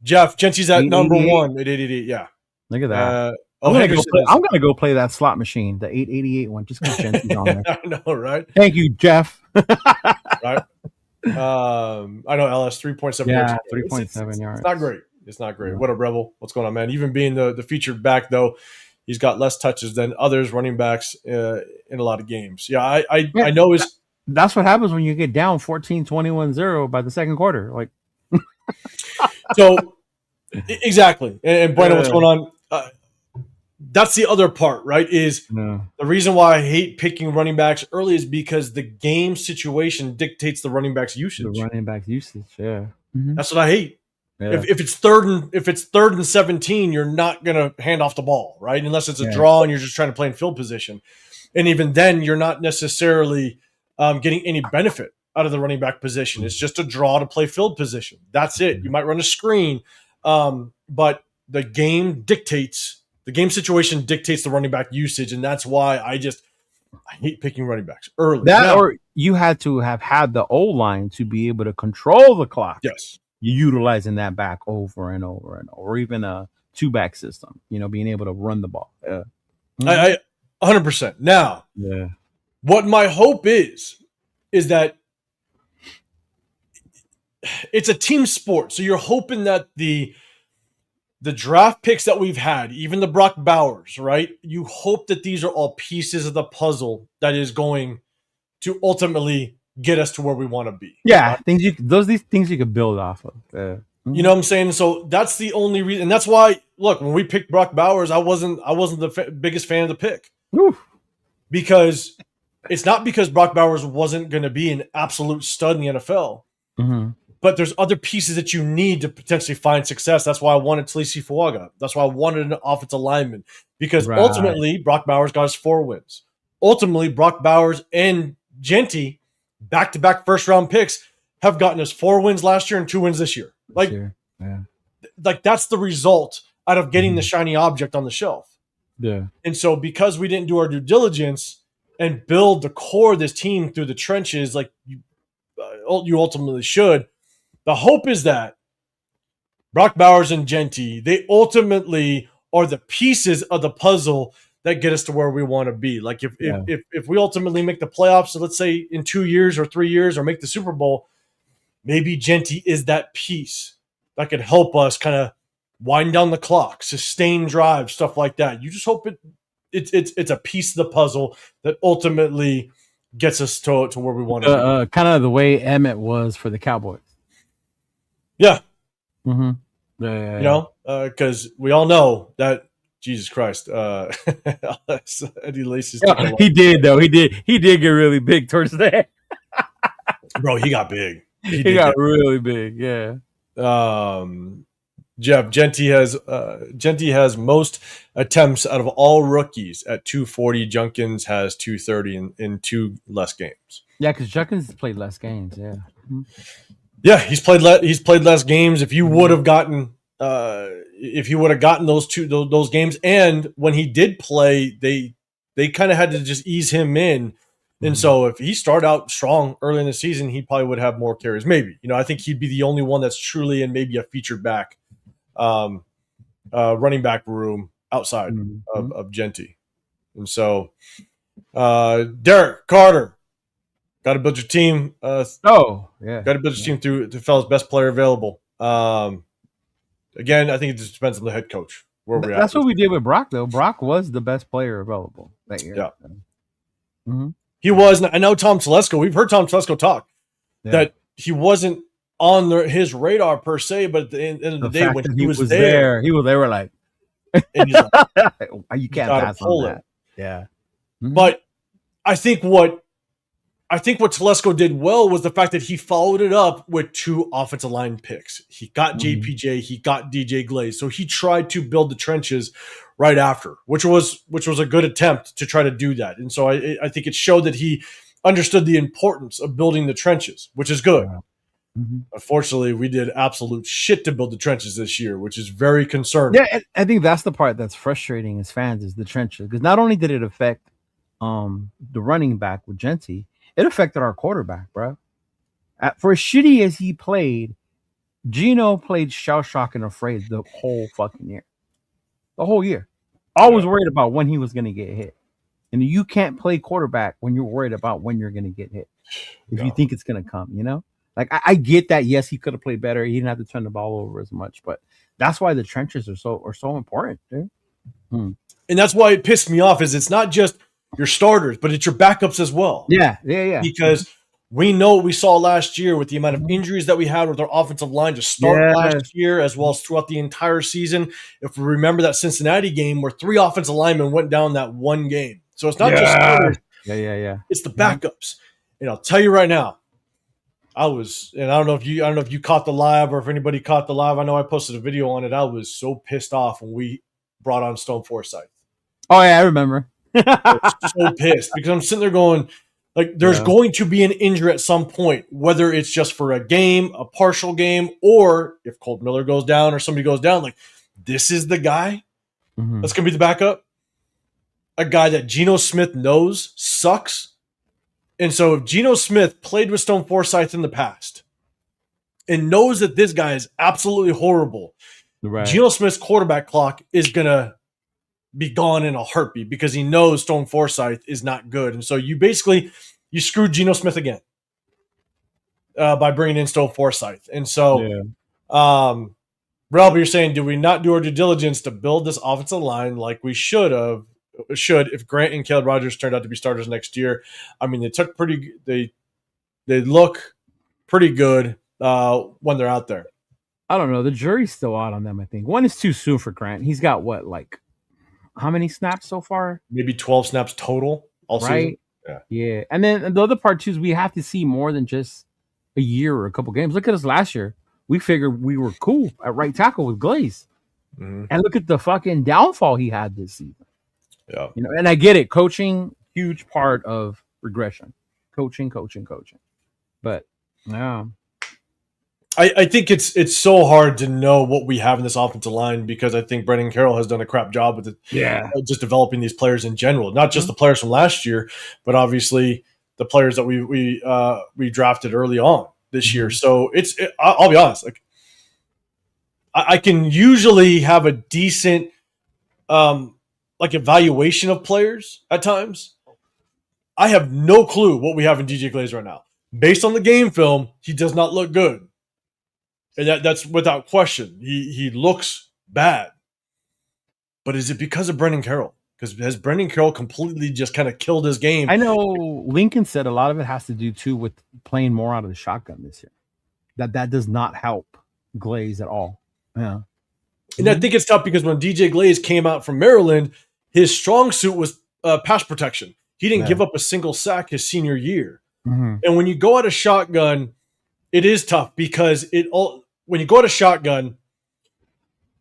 Jeff, Genty's at number 1 at 888. Yeah. Look at that. I'm gonna go play that slot machine, the 888 one, just because Genty's on there. I know, right? Thank you, Jeff. Right. I know LS 3.7 yards. 3.7 yards. It's not great. It's not great. What a rebel. What's going on, man? Even being the featured back, though, he's got less touches than others running backs in a lot of games. Yeah, I know that's what happens when you get down 14-21-0 by the second quarter. Like, so exactly. And Bueno, what's going on? That's the other part, right? Is the reason why I hate picking running backs early is because the game situation dictates the running backs usage. Yeah. Mm-hmm. That's what I hate. Yeah. If it's third and 17, you're not gonna hand off the ball, right? Unless it's a draw and you're just trying to play in field position. And even then, you're not necessarily getting any benefit out of the running back position. It's just a draw to play field position. That's it. You might run a screen, but the game situation dictates the running back usage, and that's why I hate picking running backs early. Or you had to have had the O-line to be able to control the clock. Yes. You're utilizing that back over and over and over, or even a 2-back system, being able to run the ball. I 100%. Now, what my hope is that it's a team sport. So you're hoping that the draft picks that we've had, even the Brock Bowers, right? You hope that these are all pieces of the puzzle that is going to ultimately get us to where we want to be. Yeah, these things you could build off of. You know what I'm saying? So that's the only reason, and that's why. Look, when we picked Brock Bowers, I wasn't the biggest fan of the pick. Oof. Because it's not because Brock Bowers wasn't going to be an absolute stud in the NFL. Mm-hmm. But there's other pieces that you need to potentially find success. That's why I wanted Talisi Fuaga. That's why I wanted an offensive lineman. Because ultimately, Brock Bowers got us 4 wins. ultimately Brock Bowers and Genty, back-to-back first-round picks, have gotten us 4 wins last year and 2 wins this year. Like, yeah. Like that's the result out of getting the shiny object on the shelf. Yeah. And so because we didn't do our due diligence and build the core of this team through the trenches like you ultimately should, the hope is that Brock Bowers and Genty, they ultimately are the pieces of the puzzle that get us to where we want to be. Like if we ultimately make the playoffs, so let's say in 2 years or 3 years or make the Super Bowl, maybe Genty is that piece that could help us kind of wind down the clock, sustain drive, stuff like that. You just hope it's a piece of the puzzle that ultimately gets us to where we want to be. Kind of the way Emmett was for the Cowboys. Yeah. Mm-hmm. Because we all know that Jesus Christ, Eddie Lacy's he did though. He did get really big towards the end. Bro, he got big. He got really big. Yeah. Jeff, Genty has most attempts out of all rookies at 240. Junkins has 230 in 2 less games. Yeah, because Junkins played less games. Yeah. Mm-hmm. Yeah, he's played less games. If you would have gotten those games, and when he did play, they kind of had to just ease him in. And so if he started out strong early in the season, he probably would have more carries. Maybe, I think he'd be the only one that's truly in maybe a featured back, running back room outside of Genty. And so, Derek Carter, got to build your team. Got to build your team through the fella's best player available. Again, I think it just depends on the head coach where we're at. That's what we did with Brock, though. Brock was the best player available that year. Yeah. Mm-hmm. He was. I know Tom Telesco. We've heard Tom Telesco talk that he wasn't on his radar per se, but at the end of the day, when he was there, they were like, and he's like, you can't pass on that. Yeah. Mm-hmm. But I think what Telesco did well was the fact that he followed it up with 2 offensive line picks. He got JPJ, he got DJ Glaze. So he tried to build the trenches right after, which was a good attempt to try to do that. And so I think it showed that he understood the importance of building the trenches, which is good. Mm-hmm. Unfortunately, we did absolute shit to build the trenches this year, which is very concerning. Yeah, I think that's the part that's frustrating as fans is the trenches. Because not only did it affect the running back with Genty, it affected our quarterback, bro. For as shitty as he played, Gino played shell shock and afraid the whole fucking year. The whole year. Always worried about when he was going to get hit. And you can't play quarterback when you're worried about when you're going to get hit. If you think it's going to come, Like, I get that, yes, he could have played better. He didn't have to turn the ball over as much. But that's why the trenches are so important, dude. And that's why it pissed me off is it's not just your starters, but it's your backups as well. Yeah. Because we know what we saw last year with the amount of injuries that we had with our offensive line to start last year, as well as throughout the entire season. If we remember that Cincinnati game where 3 offensive linemen went down that one game. So it's not just starters. Yeah. It's the backups. And I'll tell you right now, I don't know if you caught the live or if anybody caught the live. I know I posted a video on it. I was so pissed off when we brought on Stone Forsythe. Oh yeah, I remember. I was so pissed because I'm sitting there going, like, there's going to be an injury at some point, whether it's just for a game, a partial game, or if Colt Miller goes down or somebody goes down. Like, this is the guy that's going to be the backup. A guy that Geno Smith knows sucks. And so if Geno Smith played with Stone Forsythe in the past and knows that this guy is absolutely horrible, Geno Smith's quarterback clock is going to be gone in a heartbeat because he knows Stone Forsythe is not good. And so you screwed Geno Smith again by bringing in Stone Forsythe. And so, Rob, you're saying, do we not do our due diligence to build this offensive line like we should if Grant and Caleb Rogers turned out to be starters next year? I mean, they look pretty good when they're out there. I don't know. The jury's still out on them, I think. One is too soon for Grant. He's got how many snaps so far? Maybe 12 snaps total all season. Yeah. And then the other part too is we have to see more than just a year or a couple games. Look at us last year. We figured we were cool at right tackle with Glaze. And look at the fucking downfall he had this season. Yeah. And I get it. Coaching, huge part of regression. Coaching. But yeah. I think it's so hard to know what we have in this offensive line because I think Brendan Carroll has done a crap job with it, just developing these players in general, not just the players from last year, but obviously the players that we drafted early on this year. So I'll be honest, like I can usually have a decent like evaluation of players at times. I have no clue what we have in DJ Glaze right now. Based on the game film, he does not look good. And that's without question. He looks bad. But is it because of Brendan Carroll? Because has Brendan Carroll completely just kind of killed his game? I know Lincoln said a lot of it has to do too with playing more out of the shotgun this year. That does not help Glaze at all. Yeah. And I think it's tough because when DJ Glaze came out from Maryland, his strong suit was pass protection. He didn't give up a single sack his senior year. And when you go out of shotgun, it is tough because when you go out of shotgun,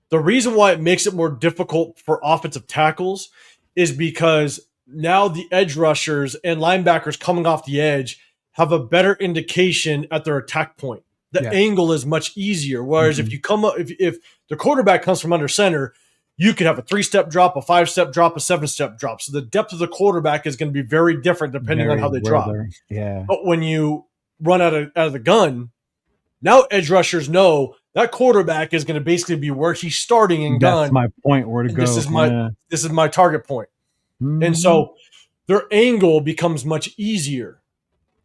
the reason why it makes it more difficult for offensive tackles is because now the edge rushers and linebackers coming off the edge have a better indication at their attack point. The angle is much easier. Whereas if you come up, if the quarterback comes from under center, you could have a 3-step drop, a 5-step drop, a 7-step drop. So the depth of the quarterback is going to be very different depending on how they drop. Yeah. But when you run out of the gun, now edge rushers know that quarterback is going to basically be where he's starting in gun. That's my point where to go. This is my target point. And so their angle becomes much easier.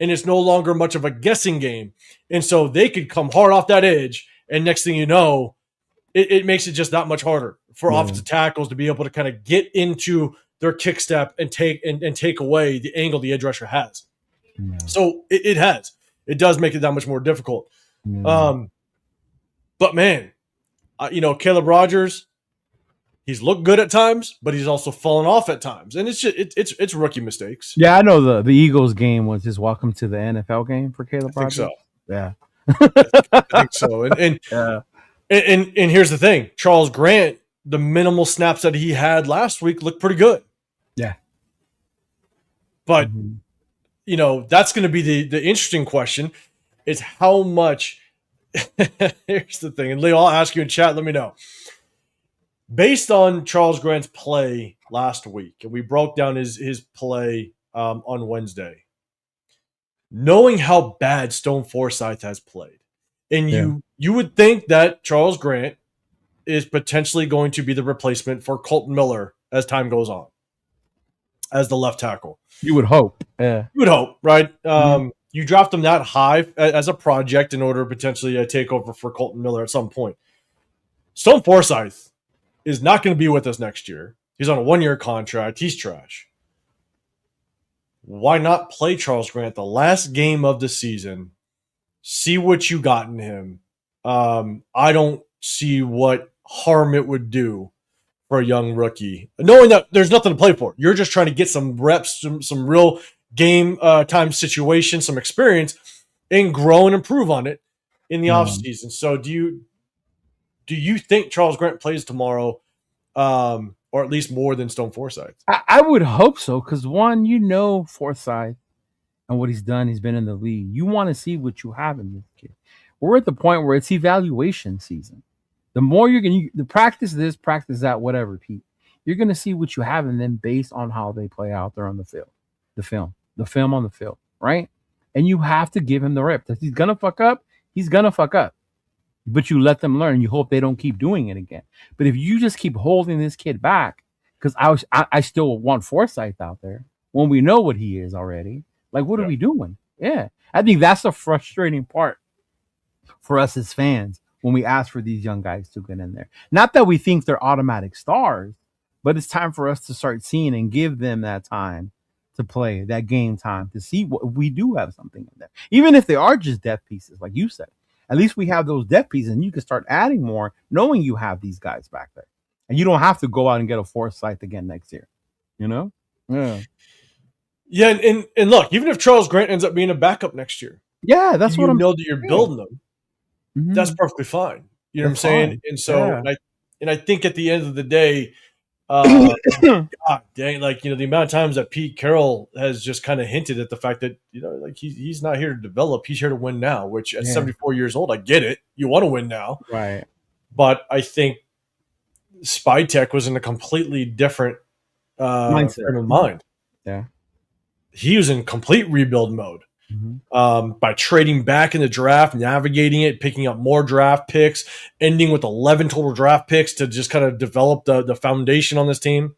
And it's no longer much of a guessing game. And so they could come hard off that edge. And next thing you know, it makes it just that much harder for offensive tackles to be able to kind of get into their kick step and take away the angle the edge rusher has. So it does make it that much more difficult. But man, Caleb Rogers, he's looked good at times, but he's also fallen off at times, and it's rookie mistakes. Yeah, I know the Eagles game was his welcome to the NFL game for Caleb Rogers. I think so. Yeah, I think so. And here's the thing: Charles Grant, the minimal snaps that he had last week looked pretty good. Yeah, but that's going to be the interesting question: is how much. Here's the thing, and Leo, I'll ask you in chat. Let me know. Based on Charles Grant's play last week, and we broke down his play on Wednesday, knowing how bad Stone Forsythe has played, and you would think that Charles Grant is potentially going to be the replacement for Colton Miller as time goes on, as the left tackle. You would hope. Yeah. You would hope, right? You draft him that high as a project in order to potentially take over for Colton Miller at some point. Stone Forsythe is not going to be with us next year. He's on a 1-year contract. He's trash. Why not play Charles Grant the last game of the season? See what you got in him. I don't see what harm it would do for a young rookie, knowing that there's nothing to play for. You're just trying to get some reps, some real game time situation, some experience, and grow and improve on it in the offseason. So do you think Charles Grant plays tomorrow, or at least more than Stone Forsythe? I would hope so, because one, Forsythe and what he's done. He's been in the league. You want to see what you have in this kid. We're at the point where it's evaluation season. The more you're going to practice this, practice that, whatever, Pete, you're going to see what you have in them based on how they play out there on the field, the film on the field, right? And you have to give him the rep. If he's going to fuck up, he's going to fuck up. But you let them learn. You hope they don't keep doing it again. But if you just keep holding this kid back, because I still want Forsythe out there when we know what he is already. Like, what are we doing? Yeah. I think that's the frustrating part for us as fans when we ask for these young guys to get in there. Not that we think they're automatic stars, but it's time for us to start seeing and give them that time to play, that game time, to see what we do have something in there. Even if they are just depth pieces, like you said. At least we have those depth pieces, and you can start adding more, knowing you have these guys back there. And you don't have to go out and get a Forsythe again next year. Yeah. Yeah, and look, even if Charles Grant ends up being a backup next year, that's what I'm know that you're building them. That's perfectly fine. You know what I'm saying? And so, and I think at the end of the day, God dang, like, the amount of times that Pete Carroll has just kind of hinted at the fact that, like he's not here to develop, he's here to win now, which at 74 years old, I get it. You want to win now. Right. But I think Spytek was in a completely different Mindset. frame of mind. Yeah. He was in complete rebuild mode. By trading back in the draft, navigating it, picking up more draft picks, ending with 11 total draft picks to just kind of develop the foundation on this team.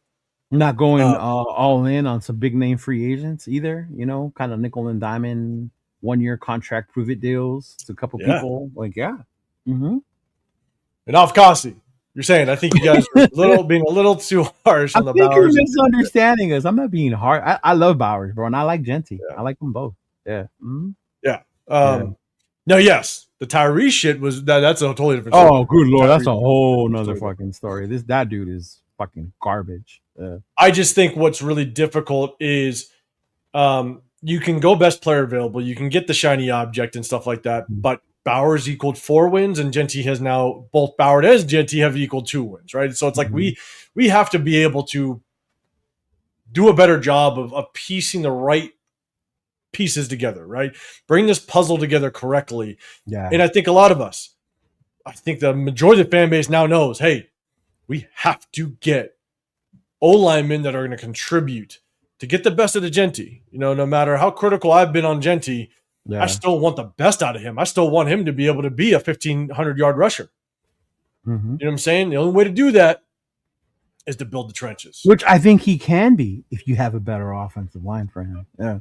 Not going all in on some big name free agents either, kind of nickel and diamond 1 year contract prove it deals to a couple people. Like, And off Costi, you're saying, I think you guys are being a little too harsh on the Bowers. You're misunderstanding us. I'm not being hard. I love Bowers, bro, and I like Genty. I like them both. Yeah. No, yes, the Tyree shit was that's a totally different story. Oh, good Lord, that's a whole nother fucking story. That dude is fucking garbage. I just think what's really difficult is you can go best player available, you can get the shiny object and stuff like that, but Bowers equaled 4 wins, and Genty has now, both Bowers and Genty have equaled 2 wins, right? So it's like we have to be able to do a better job of piecing the right pieces together, right? Bring this puzzle together correctly. Yeah. And I think a lot of us, I think the majority of the fan base now knows, hey, we have to get O-linemen that are going to contribute to get the best of the Genty. No matter how critical I've been on Genty, I still want the best out of him. I still want him to be able to be a 1,500-yard rusher. You know what I'm saying? The only way to do that is to build the trenches. Which I think he can be if you have a better offensive line for him. Yeah.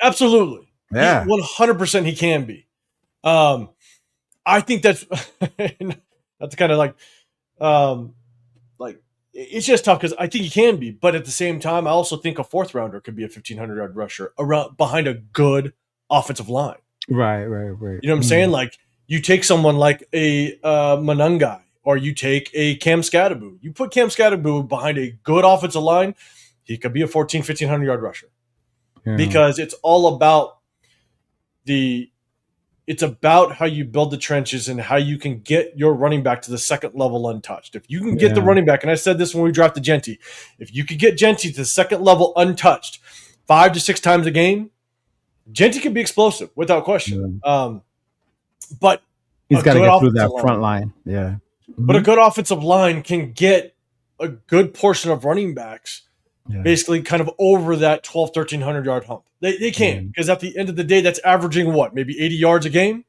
Absolutely. Yeah. 100% he can be. I think that's kind of like it's just tough because I think he can be, but at the same time, I also think a 4th rounder could be a 1,500-yard rusher behind a good offensive line. Right. You know what I'm saying? Like, you take someone like a Manungai, or you take a Cam Scattaboo. You put Cam Scattaboo behind a good offensive line, he could be a 1,500-yard rusher. Yeah. Because it's all about it's about how you build the trenches and how you can get your running back to the second level untouched. If you can get the running back, and I said this when we drafted Genty, if you could get Genty to the second level untouched 5 to 6 times a game, Genty can be explosive without question. But he's got to get through that front line. Yeah. But a good offensive line can get a good portion of running backs basically kind of over that 1,100 yard hump. They can, because at the end of the day, that's averaging what, maybe 80 yards a game?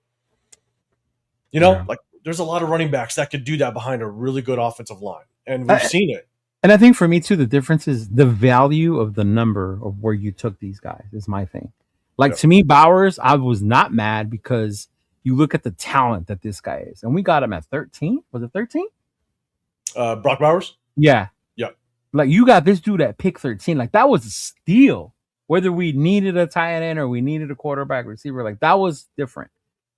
Like, there's a lot of running backs that could do that behind a really good offensive line. And we've seen it. And I think for me, too, the difference is the value of the number of where you took these guys is my thing. Like, to me, Bowers, I was not mad because you look at the talent that this guy is. And we got him at 13. Was it 13? Brock Bowers? Yeah. Yeah. Like, you got this dude at pick 13. Like, that was a steal. Whether we needed a tight end or we needed a quarterback receiver, like, that was different.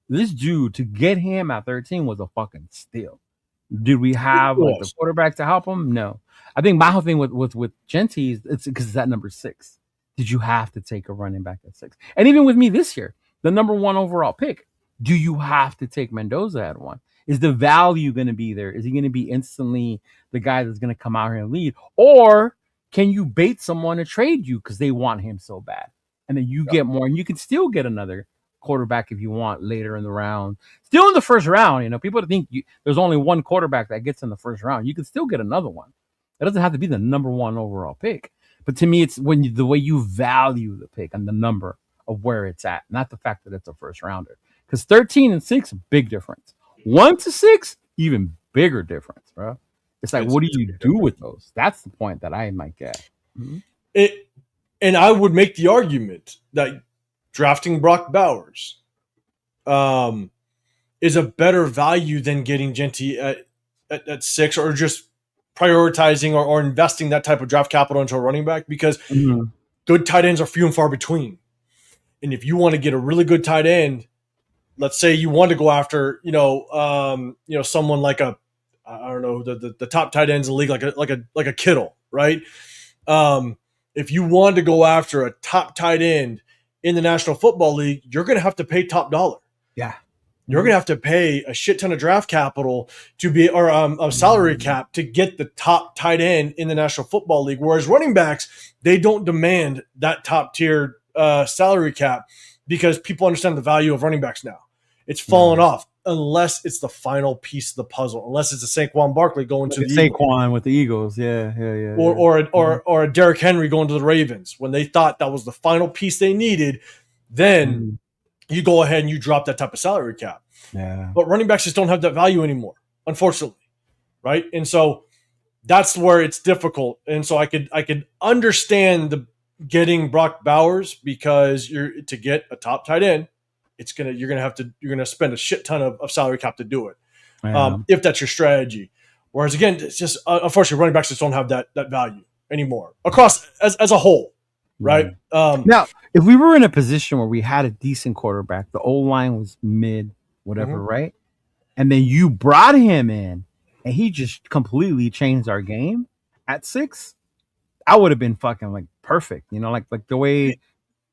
This dude, to get him at 13 was a fucking steal. Did we have the quarterback to help him? No. I think my whole thing with Genty, it's because it's at number 6. Did you have to take a running back at 6? And even with me this year, the number 1 overall pick, do you have to take Mendoza at 1? Is the value going to be there? Is he going to be instantly the guy that's going to come out here and lead? Or can you bait someone to trade you because they want him so bad? And then you get more, and you can still get another quarterback if you want later in the round. Still in the first round, people think there's only one quarterback that gets in the first round. You can still get another one. It doesn't have to be the number 1 overall pick. But to me, it's the way you value the pick and the number of where it's at, not the fact that it's a first rounder. Because 13 and 6, big difference. 1 to 6, even bigger difference, bro. It's like, what do you do with those? That's the point that I might get. And I would make the argument that drafting Brock Bowers is a better value than getting Genty at 6, or just prioritizing or investing that type of draft capital into a running back, because good tight ends are few and far between. And if you want to get a really good tight end, let's say you want to go after, someone like the top tight ends in the league, like a Kittle, right? If you want to go after a top tight end in the National Football League, you're going to have to pay top dollar. Yeah. you're going to have to pay a shit ton of draft capital to be, or a salary cap to get the top tight end in the National Football League. Whereas running backs, they don't demand that top tier salary cap because people understand the value of running backs now. It's fallen off unless it's the final piece of the puzzle, unless it's a Saquon Barkley going to the Saquon Eagles. with the Eagles. Yeah. Or a Derrick Henry going to the Ravens. When they thought that was the final piece they needed, then you go ahead and you drop that type of salary cap. Yeah. But running backs just don't have that value anymore, unfortunately. Right? And so that's where it's difficult. And so I could understand the getting Brock Bowers because to get a top tight end, you're gonna spend a shit ton of salary cap to do it. If that's your strategy. Whereas again, it's just unfortunately running backs just don't have that value anymore across as a whole. Right. Now, if we were in a position where we had a decent quarterback, the old line was mid, whatever, right? And then you brought him in and he just completely changed our game at 6, I would have been fucking like perfect. Like the way,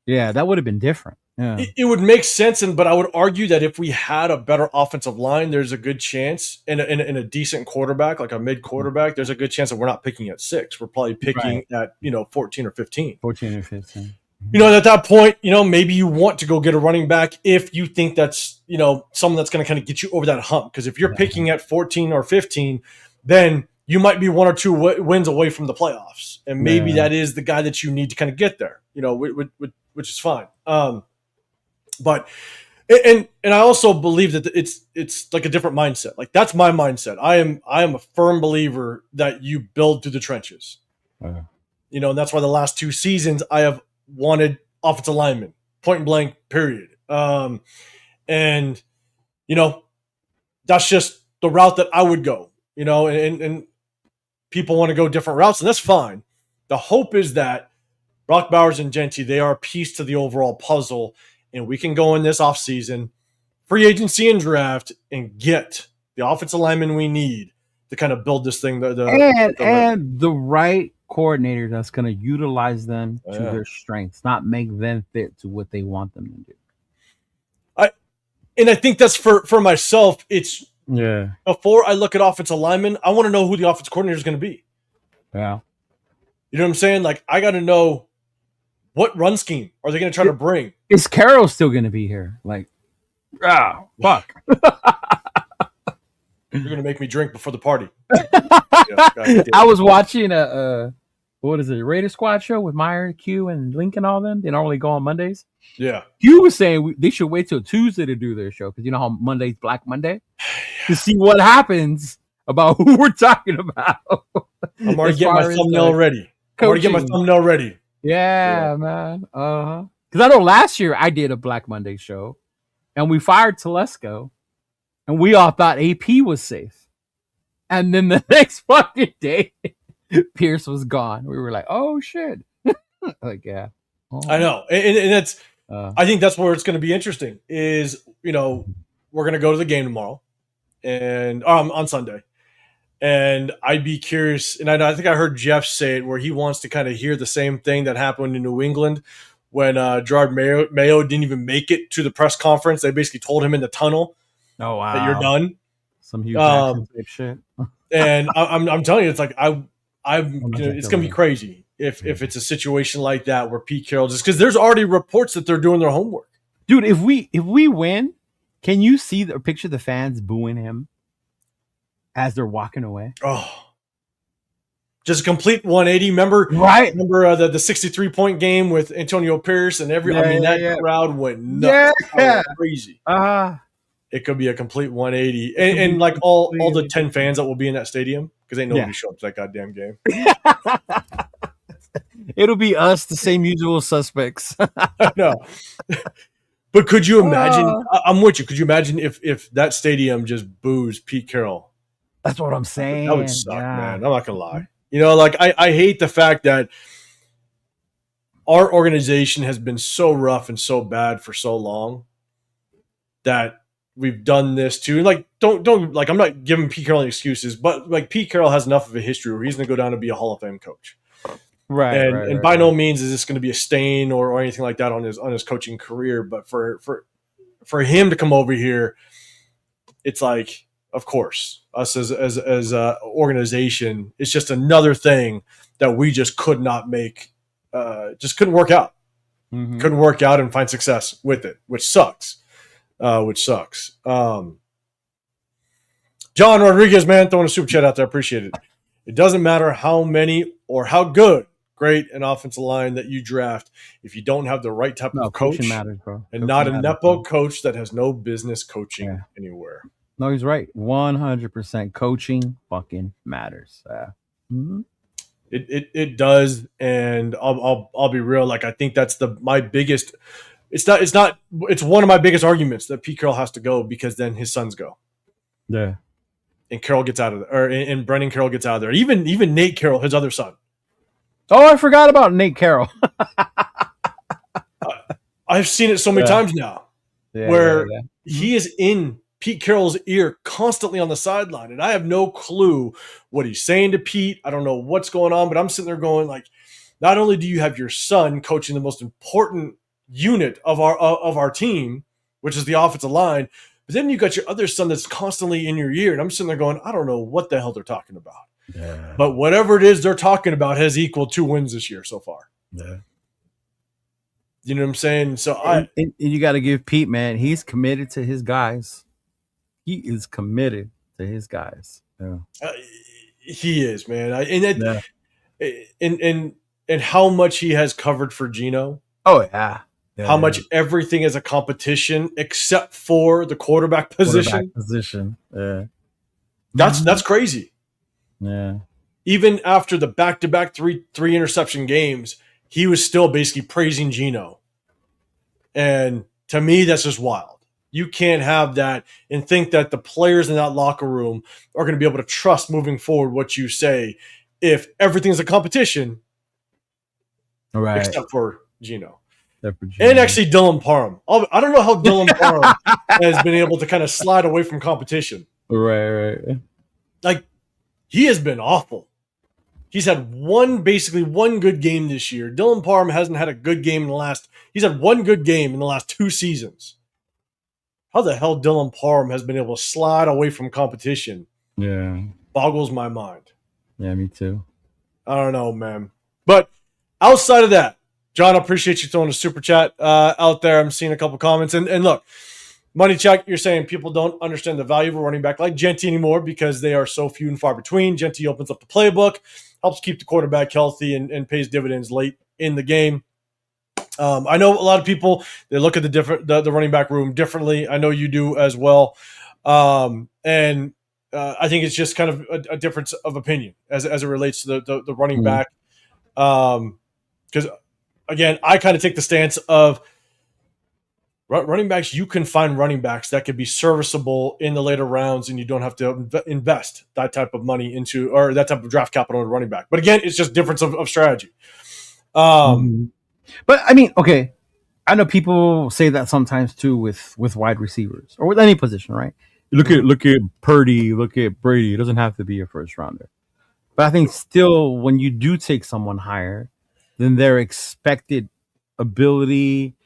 that would have been different. Yeah. It would make sense, but I would argue that if we had a better offensive line, there's a good chance, and a decent quarterback, like a mid quarterback, there's a good chance that we're not picking at 6. We're probably picking at 14 or 15. 14 or 15. At that point, maybe you want to go get a running back if you think that's someone that's going to kind of get you over that hump. Because if you're picking at 14 or 15, then you might be 1 or 2 wins away from the playoffs, and maybe that is the guy that you need to kind of get there. Which is fine. But I also believe that it's like a different mindset. Like that's my mindset. I am a firm believer that you build through the trenches. And that's why the last 2 seasons I have wanted offensive linemen, point blank, period. And that's just the route that I would go. And people want to go different routes, and that's fine. The hope is that Brock Bowers and Genty, they are a piece to the overall puzzle. And we can go in this offseason, free agency and draft, and get the offensive lineman we need to kind of build this thing. And the right coordinator that's going to utilize them to their strengths, not make them fit to what they want them to do. I think that's for myself. It's before I look at offensive linemen, I want to know who the offensive coordinator is going to be. Yeah. You know what I'm saying? Like, I got to know what run scheme are they going to try to bring? Is Carroll still going to be here? Like, fuck. You're going to make me drink before the party. I was watching what is it, Raider Squad show with Meyer, Q, and Lincoln, all them. They normally go on Mondays. Yeah. Q was saying they should wait till Tuesday to do their show because you know how Monday's Black Monday? To see what happens about who we're talking about. I'm already getting my thumbnail ready. Yeah, man. Because I know last year I did a Black Monday show, and we fired Telesco, and we all thought AP was safe. And then the next fucking day, Pierce was gone. We were like, oh, shit. Like, yeah. I know. And that's, I think that's where it's going to be interesting is, we're going to go to the game tomorrow and on Sunday. And I'd be curious, and I think I heard Jeff say it, where he wants to kind of hear the same thing that happened in New England when Gerard Mayo didn't even make it to the press conference. They basically told him in the tunnel, "Oh wow, that you're done." Some Hugh Jackson type shit. And I'm telling you, it's like it's gonna be crazy if it's a situation like that where Pete Carroll, just because there's already reports that they're doing their homework. Dude, if we win, can you see or picture the fans booing him as they're walking away? Oh, just a complete 180. Remember the 63-point game with Antonio Pierce and that crowd went nuts. Yeah. Crazy. It could be a complete 180. And like all the 10 fans that will be in that stadium, because ain't nobody show up to that goddamn game. It'll be us, the same usual suspects. I know. But could you imagine? I'm with you. Could you imagine if that stadium just boos Pete Carroll? That's what I'm saying. That would suck, man. I'm not gonna lie. Like I hate the fact that our organization has been so rough and so bad for so long that we've done this too. Like, don't like, I'm not giving Pete Carroll any excuses, but like Pete Carroll has enough of a history where he's gonna go down and be a Hall of Fame coach. Right. And by no means is this going to be a stain or anything like that on his coaching career. But for him to come over here it's like, of course, us as a organization, it's just another thing that we just could not make, just couldn't work out. Mhm. Couldn't work out and find success with it, which sucks. John Rodriguez, man, throwing a super chat out there. Appreciate it. It doesn't matter how many or how great an offensive line that you draft if you don't have the right type of coach matters, bro. and not a netball coach that has no business coaching anywhere. No, he's right. 100% coaching fucking matters. Mm-hmm. It does, and I'll be real. Like, I think that's my biggest. It's one of my biggest arguments that Pete Carroll has to go, because then his sons go. Yeah. And Carroll gets out of there, and Brennan Carroll gets out of there. Even Nate Carroll, his other son. Oh, I forgot about Nate Carroll. I've seen it so many times now, where he is in Pete Carroll's ear constantly on the sideline, and I have no clue what he's saying to Pete. I don't know what's going on, but I'm sitting there going, like, not only do you have your son coaching the most important unit of our team, which is the offensive line, but then you got your other son that's constantly in your ear, and I'm sitting there going, I don't know what the hell they're talking about. Yeah. But whatever it is they're talking about has equaled 2 wins this year so far. Yeah. You know what I'm saying? So and you got to give Pete, man, he's committed to his guys. He is committed to his guys. Yeah. He is, man. And how much he has covered for Geno. Oh, yeah. How much everything is a competition except for the quarterback position. Yeah. That's crazy. Yeah. Even after the back-to-back three interception games, he was still basically praising Geno. And to me, that's just wild. You can't have that and think that the players in that locker room are going to be able to trust moving forward what you say if everything's a competition, right? Except for Geno. And actually Dylan Parham. I don't know how Dylan Parham has been able to kind of slide away from competition. Right. Like, he has been awful. He's had one good game this year. Dylan Parham hasn't had a good game he's had one good game in the last 2 seasons. How the hell Dylan Parham has been able to slide away from competition? Yeah. Boggles my mind. Yeah, me too. I don't know, man. But outside of that, John, I appreciate you throwing a super chat out there. I'm seeing a couple comments. And look, Money Check, you're saying people don't understand the value of a running back like Genty anymore because they are so few and far between. Genty opens up the playbook, helps keep the quarterback healthy, and pays dividends late in the game. I know a lot of people, they look at the running back room differently. I know you do as well. I think it's just kind of a difference of opinion as it relates to the running back. Because, again, I kind of take the stance of running backs. You can find running backs that could be serviceable in the later rounds, and you don't have to invest that type of money into, or that type of draft capital in a running back. But again, it's just difference of strategy. But I mean, okay, I know people say that sometimes too with wide receivers or with any position, right? Look at Purdy, look at Brady. It doesn't have to be a first rounder. But I think still, when you do take someone higher, then their expected ability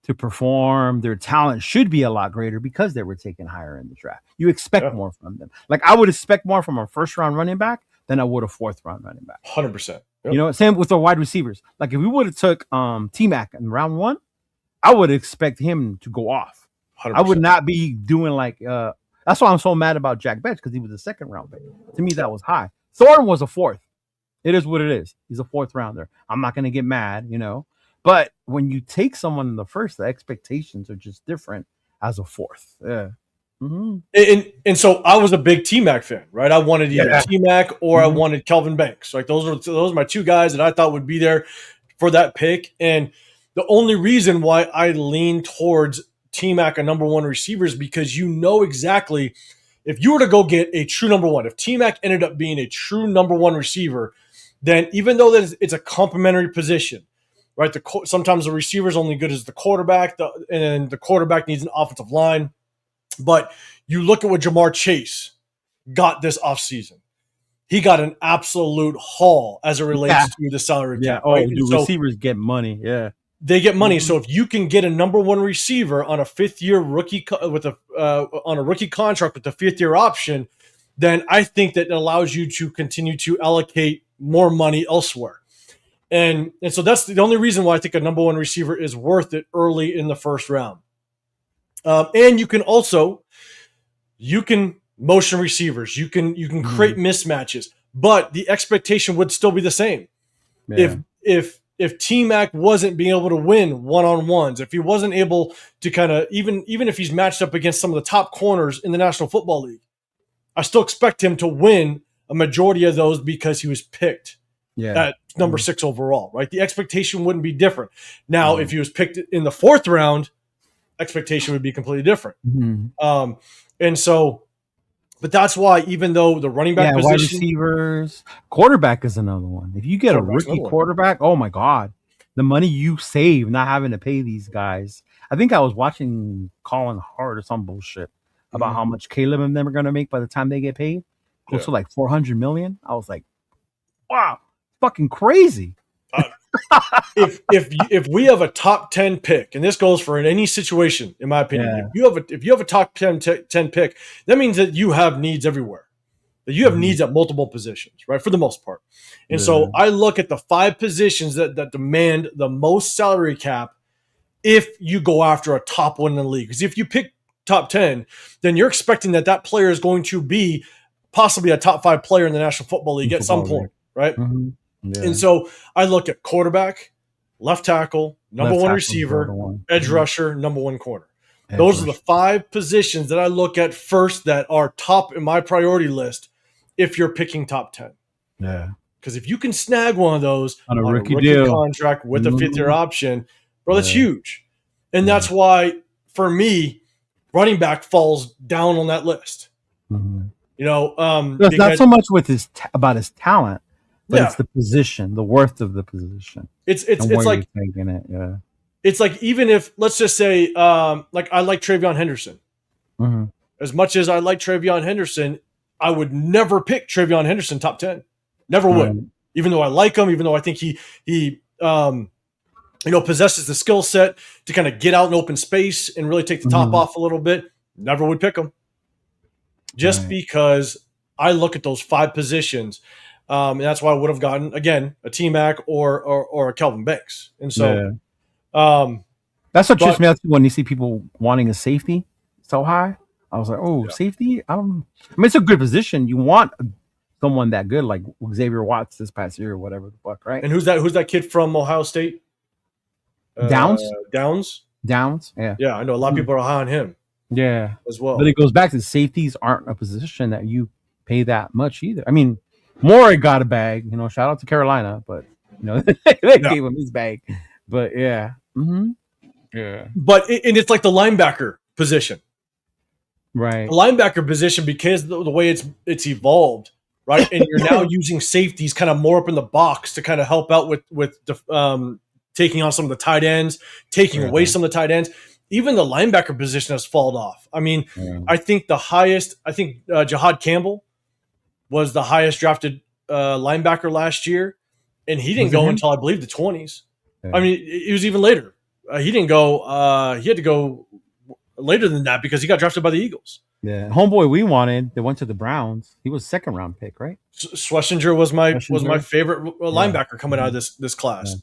to perform, their talent should be a lot greater because they were taken higher in the draft. You expect more from them. Like, I would expect more from a first round running back than I would a fourth round running back. 100%. Yep. You know, same with the wide receivers. Like, if we would have took T-Mac in round 1, I would expect him to go off. 100%. I would not be doing like that's why I'm so mad about Jack Betts, because he was a second round pick. To me, that was high. Thornton was a fourth. It is what it is. He's a fourth rounder. I'm not going to get mad, you know. But when you take someone in the first, the expectations are just different as a fourth. Yeah. Mm-hmm. And so I was a big T-Mac fan, right? I wanted either T-Mac or I wanted Kelvin Banks. Like, those are my two guys that I thought would be there for that pick. And the only reason why I lean towards T-Mac a number one receiver is because you know exactly, if you were to go get a true number one, if T-Mac ended up being a true number one receiver, then even though that it's a complementary position, right? Sometimes the receiver is only good as the quarterback, and the quarterback needs an offensive line. But you look at what Jamar Chase got this offseason. He got an absolute haul as it relates to the salary cap. Oh, right? Receivers get money. Yeah. they get money. So if you can get a number one receiver on a fifth-year rookie on a rookie contract with a fifth-year option, then I think that it allows you to continue to allocate more money elsewhere. And so that's the only reason why I think a number one receiver is worth it early in the first round. And you can motion receivers. You can create mismatches, but the expectation would still be the same. Yeah. If T-Mac wasn't being able to win one-on-ones, if he wasn't able to kind of even if he's matched up against some of the top corners in the National Football League, I still expect him to win a majority of those because he was picked at number 6 overall, right? The expectation wouldn't be different. Now, if he was picked in the 4th round, expectation would be completely different. And so, but that's why even though the running back position, wide receivers, quarterback is another one. If you get a rookie quarterback, oh my God, the money you save not having to pay these guys. I think I was watching Colin Hart or some bullshit about how much Caleb and them are going to make by the time they get paid. Close to like 400 million. I was like, wow, fucking crazy. If we have a top 10 pick, and this goes for in any situation, in my opinion, if you have a top 10 pick, that means that you have needs everywhere. That you have needs at multiple positions, right? For the most part. And so I look at the 5 positions that demand the most salary cap if you go after a top one in the league. Because if you pick top 10, then you're expecting that player is going to be possibly a top 5 player in the National Football League at some point, right? Yeah. And so I look at quarterback, left tackle, number one receiver, edge rusher, number one corner. Those are the 5 positions that I look at first that are top in my priority list if you're picking top 10. Yeah. Because if you can snag one of those on a rookie deal contract with a 5th-year option, bro, that's huge. And that's why, for me, running back falls down on that list. You know, it's not so much with about his talent. But it's the position, the worth of the position. It's like taking it. Yeah. It's like, even if, let's just say, like I like Travion Henderson. As much as I like Travion Henderson, I would never pick Travion Henderson top 10. Never would. Even though I like him, even though I think he possesses the skill set to kind of get out in open space and really take the top off a little bit, never would pick him. Just because I look at those 5 positions. And that's why I would have gotten, again, a T-Mac or a Kelvin Banks. And so that's what trips me out when you see people wanting a safety so high. I was like, safety? I mean, it's a good position. You want someone that good, like Xavier Watts this past year or whatever the fuck, right? And who's that kid from Ohio State? Downs? Downs? Yeah. Yeah, I know a lot of people are high on him. Yeah. As well. But it goes back to safeties aren't a position that you pay that much either. I mean, Morey got a bag, shout out to Carolina, but they gave him his bag. But yeah. But it's like the linebacker position. Right. The linebacker position, because the way it's evolved, right? And you're now using safeties kind of more up in the box to kind of help out with taking on some of the tight ends, taking away some of the tight ends. Even the linebacker position has fallen off. I mean, I think Jahad Campbell was the highest drafted linebacker last year, and he didn't go until, I believe, the 20s. Yeah. I mean, it was even later. He didn't go. He had to go later than that because he got drafted by the Eagles. Yeah, homeboy we wanted, they went to the Browns. He was 2nd round pick, right? Schlesinger was my favorite linebacker coming out of this class.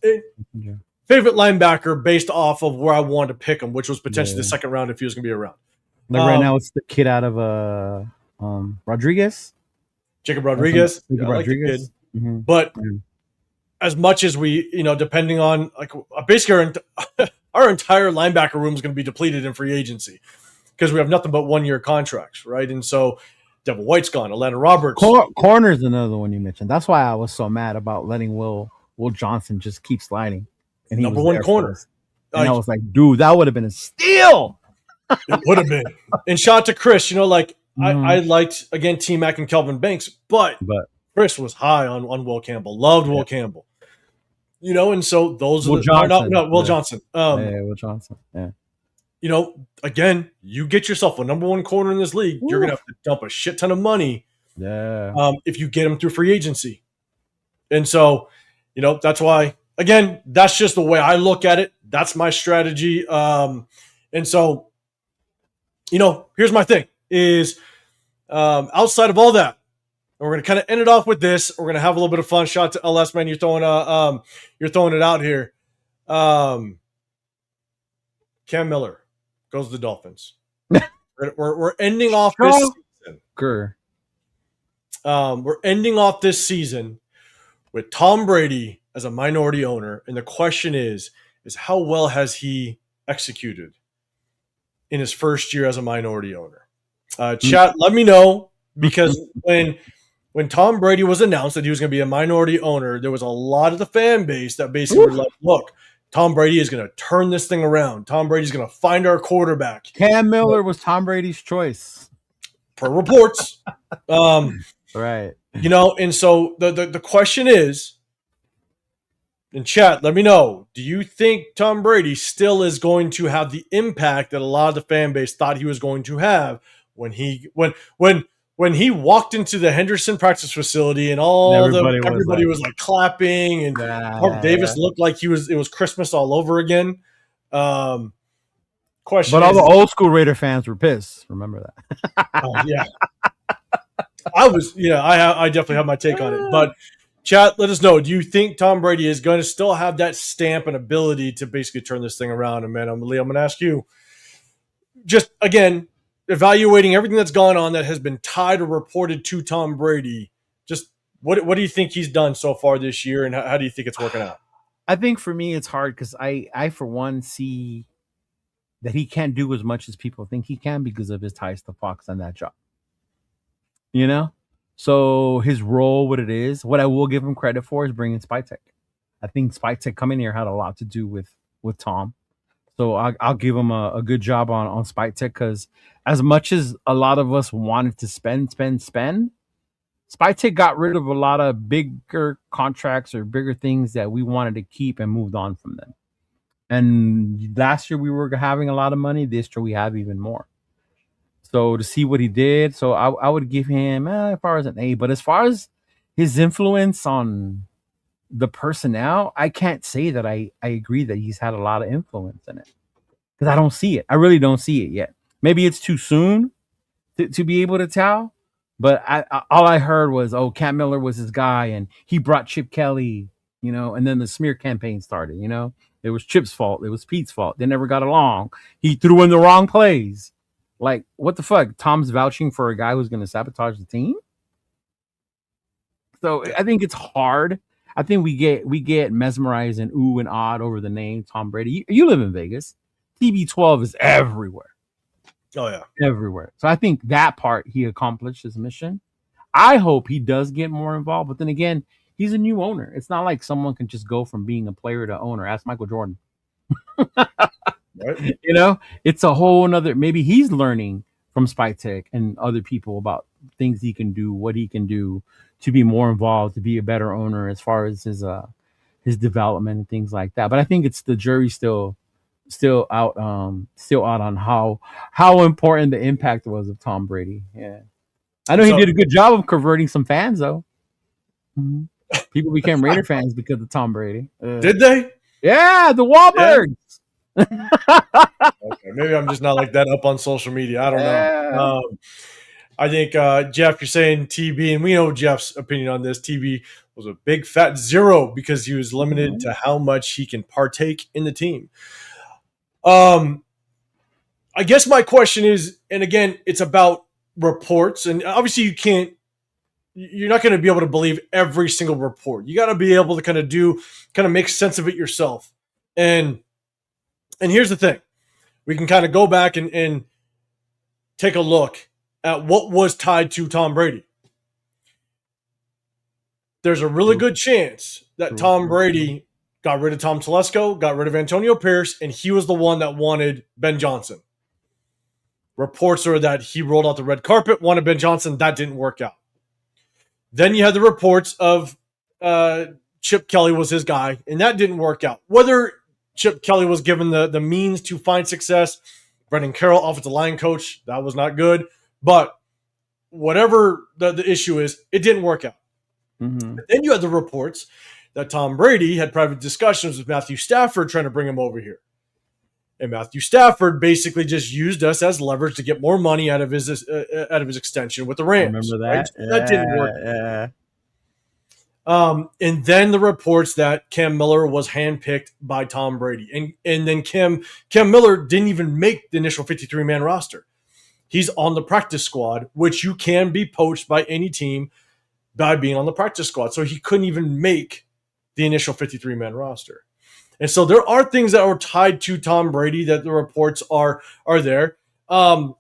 Favorite linebacker based off of where I wanted to pick him, which was potentially the 2nd round if he was going to be around. Like right now, it's the kid out of Rodriguez. Jacob Rodriguez. Like the kid. But as much as we, depending on, like, basically our entire linebacker room is going to be depleted in free agency because we have nothing but 1-year contracts, right? And so Devin White's gone, Atlanta Roberts. Corner's another one you mentioned. That's why I was so mad about letting Will Johnson just keep sliding. And he number one corner. And I was like, dude, that would have been a steal. It would have been. And shout out to Chris, I liked, again, T-Mac and Kelvin Banks, but Chris was high on Will Campbell. Loved Will Campbell. And so those Will are Johnson. Will Johnson. Will Johnson. Yeah. Again, you get yourself a number one corner in this league, you're going to have to dump a shit ton of money if you get him through free agency. And so, that's why again, that's just the way I look at it. That's my strategy. And so, here's my thing is outside of all that, and we're going to kind of end it off with this. We're going to have a little bit of fun. Shout out to LS, man. You're throwing it out here. Cam Miller goes to the Dolphins. we're ending off this season. We're ending off this season with Tom Brady as a minority owner, and the question is how well has he executed in his first year as a minority owner? Chat, let me know, because when Tom Brady was announced that he was going to be a minority owner, there was a lot of the fan base that basically were like, look, Tom Brady is going to turn this thing around. Tom Brady's going to find our quarterback. Cam Miller was Tom Brady's choice, per reports. Right. And so the question is, in chat, let me know, do you think Tom Brady still is going to have the impact that a lot of the fan base thought he was going to have when he walked into the Henderson practice facility and everybody was like clapping, and Markdavis looked like it was Christmas all over again. Question, but all the old school Raider fans were pissed. Remember that? Yeah. I definitely have my take on it. But chat, let us know. Do you think Tom Brady is going to still have that stamp and ability to basically turn this thing around? And man, Lee, I'm going to ask you, just again, evaluating everything that's gone on that has been tied or reported to Tom Brady, just what do you think he's done so far this year, and how do you think it's working out? I think for me it's hard because I for one see that he can't do as much as people think he can because of his ties to Fox on that job. So his role, what I will give him credit for is bringing SpyTek. I think SpyTek coming here had a lot to do with Tom. So I'll give him a good job on SpyTek, because as much as a lot of us wanted to spend, SpyTek got rid of a lot of bigger contracts or bigger things that we wanted to keep and moved on from them. And last year we were having a lot of money. This year we have even more. So to see what he did, so I would give him as far as an A. But as far as his influence on the personnel, I can't say that I agree that he's had a lot of influence in it, because I don't see it. I really don't see it yet. Maybe it's too soon to be able to tell. But all I heard was, Cam Miller was his guy, and he brought Chip Kelly, and then the smear campaign started. It was Chip's fault. It was Pete's fault. They never got along. He threw in the wrong plays. Like, what the fuck? Tom's vouching for a guy who's going to sabotage the team? So I think it's hard. I think we get mesmerized and ooh and odd over the name Tom Brady. You live in Vegas. TB12 is everywhere. Oh, yeah. Everywhere. So I think that part, he accomplished his mission. I hope he does get more involved. But then again, he's a new owner. It's not like someone can just go from being a player to owner. Ask Michael Jordan. Right. It's a whole nother, maybe he's learning from SpyTek and other people about things he can do, what he can do to be more involved, to be a better owner as far as his development and things like that. But I think it's the jury still out on how important the impact was of Tom Brady. Yeah. I know he did a good job of converting some fans though. Mm-hmm. People became Raider fans because of Tom Brady. Did they? Yeah, the Wahlbergs. Yeah. Okay, maybe I'm just not like that up on social media. I don't know. I think Jeff, you're saying TB, and we know Jeff's opinion on this. TB was a big fat zero because he was limited to how much he can partake in the team. I guess my question is, and again, it's about reports, and obviously you're not going to be able to believe every single report. You got to be able to kind of make sense of it yourself. And here's the thing. We can kind of go back and take a look at what was tied to Tom Brady. There's a really good chance that Tom Brady got rid of Tom Telesco, got rid of Antonio Pierce, and he was the one that wanted Ben Johnson. Reports are that he rolled out the red carpet, wanted Ben Johnson. That didn't work out. Then you had the reports of Chip Kelly was his guy, and that didn't work out. Whether Chip Kelly was given the means to find success, Brendan Carroll, offensive line coach, that was not good. But whatever the issue is, it didn't work out. Mm-hmm. Then you had the reports that Tom Brady had private discussions with Matthew Stafford trying to bring him over here. And Matthew Stafford basically just used us as leverage to get more money out of his extension with the Rams. Remember that? Right? So that didn't work. Yeah. And then the reports that Cam Miller was handpicked by Tom Brady. And then Cam Miller didn't even make the initial 53-man roster. He's on the practice squad, which you can be poached by any team by being on the practice squad. So he couldn't even make the initial 53-man roster. And so there are things that are tied to Tom Brady that the reports are there. And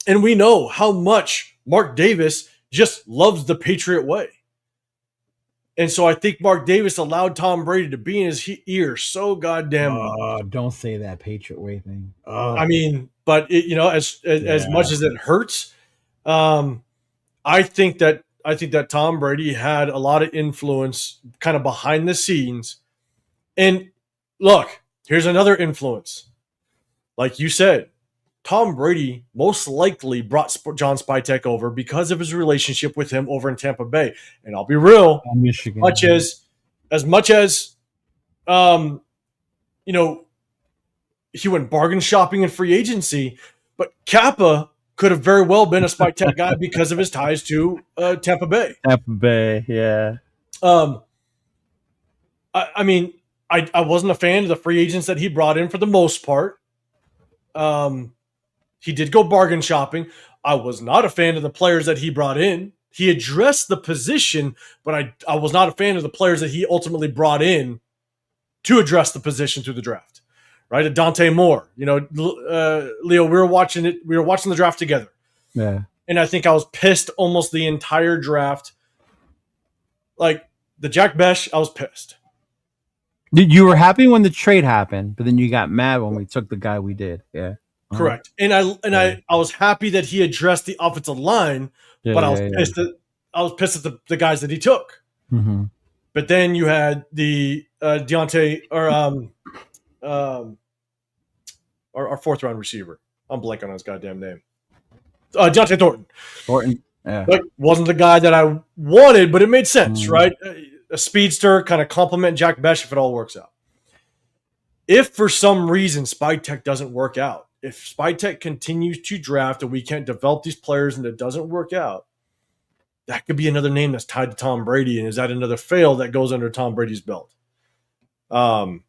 we know how much Mark Davis just loves the Patriot way. And so I think Mark Davis allowed Tom Brady to be in his ear so goddamn much. Don't say that Patriot way thing. I mean, but as much as it hurts, I think that Tom Brady had a lot of influence kind of behind the scenes. And look, here's another influence. Like you said, Tom Brady most likely brought John Spytek over because of his relationship with him over in Tampa Bay. And I'll be real, Michigan. As much as he went bargain shopping in free agency, but Kappa could have very well been a Spytek guy because of his ties to Tampa Bay. Tampa Bay, yeah. I mean, I wasn't a fan of the free agents that he brought in for the most part. He did go bargain shopping. I was not a fan of the players that he brought in. He addressed the position, but I was not a fan of the players that he ultimately brought in to address the position through the draft. Right? Dante Moore, Leo, we were watching the draft together. Yeah. And I think I was pissed almost the entire draft. Like the Jack Besh, I was pissed. You were happy when the trade happened, but then you got mad when we took the guy we did. Yeah. Correct. And I was happy that he addressed the offensive line, but I was pissed at the guys that he took. Mm-hmm. But then you had the Deontay or our fourth round receiver. I'm blanking on his goddamn name. Deontay Thornton. Yeah. Like, wasn't the guy that I wanted, but it made sense, right? A speedster, kind of complement Jack Besh if it all works out. If for some reason Spytek doesn't work out, if Spytek continues to draft and we can't develop these players and it doesn't work out, that could be another name that's tied to Tom Brady. And is that another fail that goes under Tom Brady's belt? I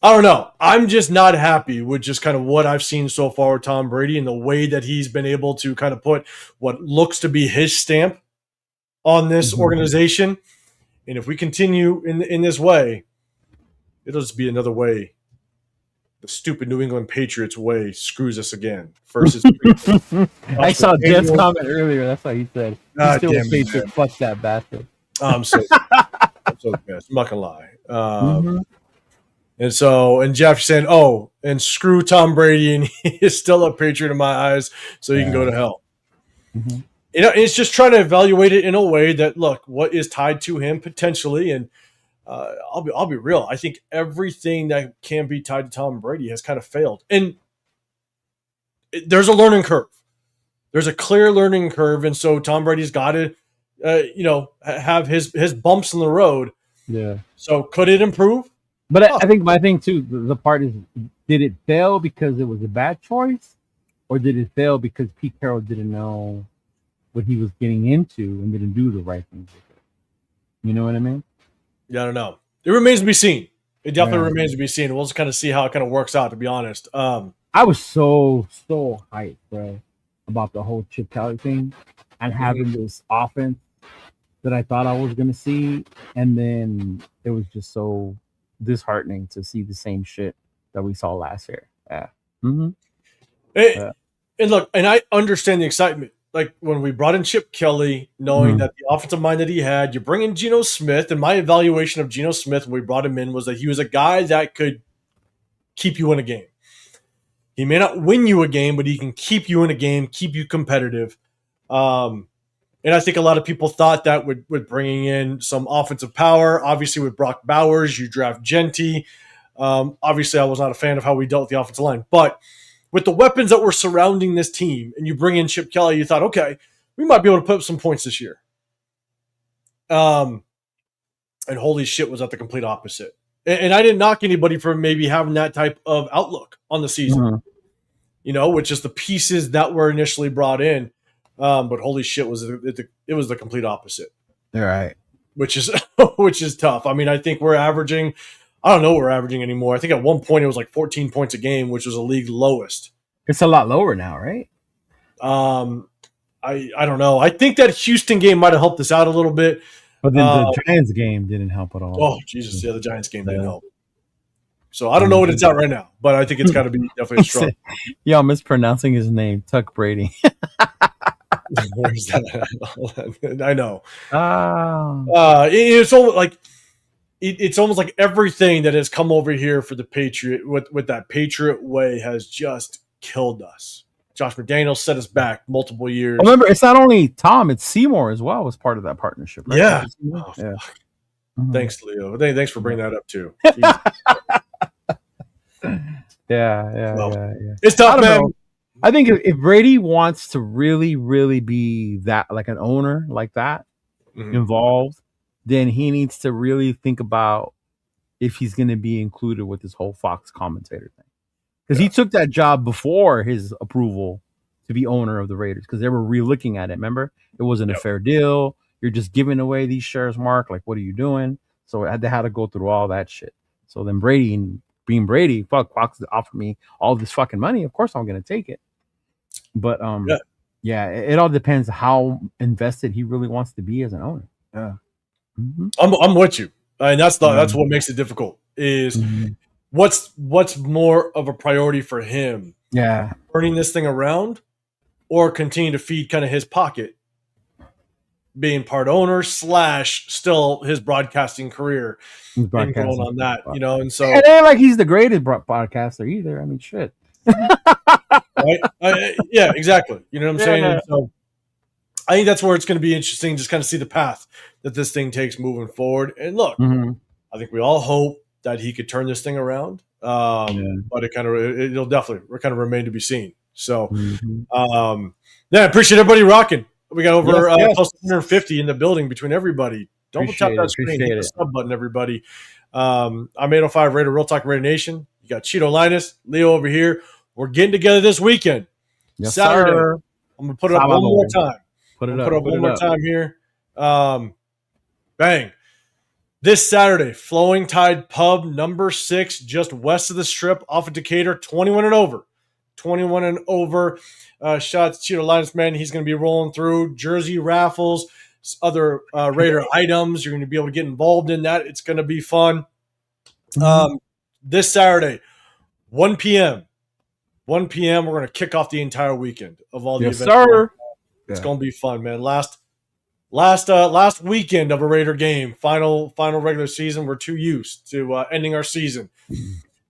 don't know. I'm just not happy with just kind of what I've seen so far with Tom Brady and the way that he's been able to kind of put what looks to be his stamp on this organization. And if we continue in this way, it'll just be another way. The stupid New England Patriots way screws us again. Versus I saw Jeff's comment earlier. That's what he said. He's still a Patriot. Fuck that bastard. I'm so pissed. I'm not gonna lie. And Jeff saying, "Oh, and screw Tom Brady, and he is still a Patriot in my eyes, so he can go to hell." Mm-hmm. It's just trying to evaluate it in a way that, look, what is tied to him potentially, and I'll be real. I think everything that can be tied to Tom Brady has kind of failed, and there's a learning curve. There's a clear learning curve, and so Tom Brady's got to, have his bumps in the road. Yeah. So could it improve? But I think my thing too, the part is, did it fail because it was a bad choice, or did it fail because Pete Carroll didn't know what he was getting into and didn't do the right things with it? You know what I mean? Yeah, I don't know. It remains to be seen. It definitely remains to be seen. We'll just kind of see how it kind of works out, to be honest. I was so hyped, bro, about the whole Chip Kelly thing and having this offense that I thought I was going to see. And then it was just so disheartening to see the same shit that we saw last year. Yeah. Mm-hmm. And look, and I understand the excitement. Like when we brought in Chip Kelly, knowing that the offensive mind that he had, you bring in Geno Smith, and my evaluation of Geno Smith when we brought him in was that he was a guy that could keep you in a game. He may not win you a game, but he can keep you in a game, keep you competitive. And I think a lot of people thought that with bringing in some offensive power. Obviously, with Brock Bowers, you draft Genty. Obviously, I was not a fan of how we dealt with the offensive line. But with the weapons that were surrounding this team, and you bring in Chip Kelly, you thought, okay, we might be able to put up some points this year. And And holy shit, was that the complete opposite. And I didn't knock anybody for maybe having that type of outlook on the season, with just the pieces that were initially brought in. But holy shit, it was the complete opposite. All right. Which is tough. I mean, I think we're averaging, I don't know what we're averaging anymore. I think at one point it was like 14 points a game, which was a league lowest. It's a lot lower now, right? I don't know. I think that Houston game might have helped us out a little bit. But then the Giants game didn't help at all. Oh, Jesus. Yeah, the Giants game didn't help. So I don't know what it's at right now, but I think it's got to be definitely strong. Yeah, I'm mispronouncing his name, Tuck Brady. Where's that? I know. It's almost like everything that has come over here for the Patriot with that Patriot way has just killed us. Josh McDaniels set us back multiple years. Remember, it's not only Tom; it's Seymour as well was part of that partnership. Right? Yeah. Oh, yeah. Thanks, Leo. Thanks for bringing that up too. Yeah. It's tough, man. Know. I think if Brady wants to really, really be that like an owner like that involved, then he needs to really think about if he's going to be included with this whole Fox commentator thing. Because he took that job before his approval to be owner of the Raiders because they were re-looking at it. Remember? It wasn't a fair deal. You're just giving away these shares, Mark. Like, what are you doing? So they had to go through all that shit. So then Brady, being Brady, fuck, Fox offered me all this fucking money. Of course I'm going to take it. But, it all depends how invested he really wants to be as an owner. Yeah. Mm-hmm. I'm with you. And that's what makes it difficult is what's more of a priority for him? Yeah. Turning this thing around or continue to feed kind of his pocket, being part owner / still his broadcasting career and going on that, and so it ain't like he's the greatest broadcaster either. I mean, shit. Right? Yeah, exactly. You know what I'm saying? Yeah. So I think that's where it's going to be interesting, just kind of see the path that this thing takes moving forward. And look, I think we all hope that he could turn this thing around, but it'll definitely kind of remain to be seen. So, I appreciate everybody rocking. We got over close to 150 in the building between everybody. Don't tap that screen. Hit the sub button, everybody. I'm 805 Raider, Real Talk Raider Nation. You got Cheeto Linus, Leo over here. We're getting together this weekend. Yes, Saturday. Sir. I'm going to put it up one more time. Put it up one more time here. Bang. This Saturday, Flowing Tide Pub, number 6, just west of the Strip, off of Decatur, 21 and over. 21 and over. Shots Cheeto Linus, man. He's going to be rolling through jersey raffles, other Raider items. You're going to be able to get involved in that. It's going to be fun. This Saturday, 1 p.m. 1 p.m. We're going to kick off the entire weekend of all the events. Sir. It's going to be fun, man. Last weekend of a Raider game, final regular season. We're too used to ending our season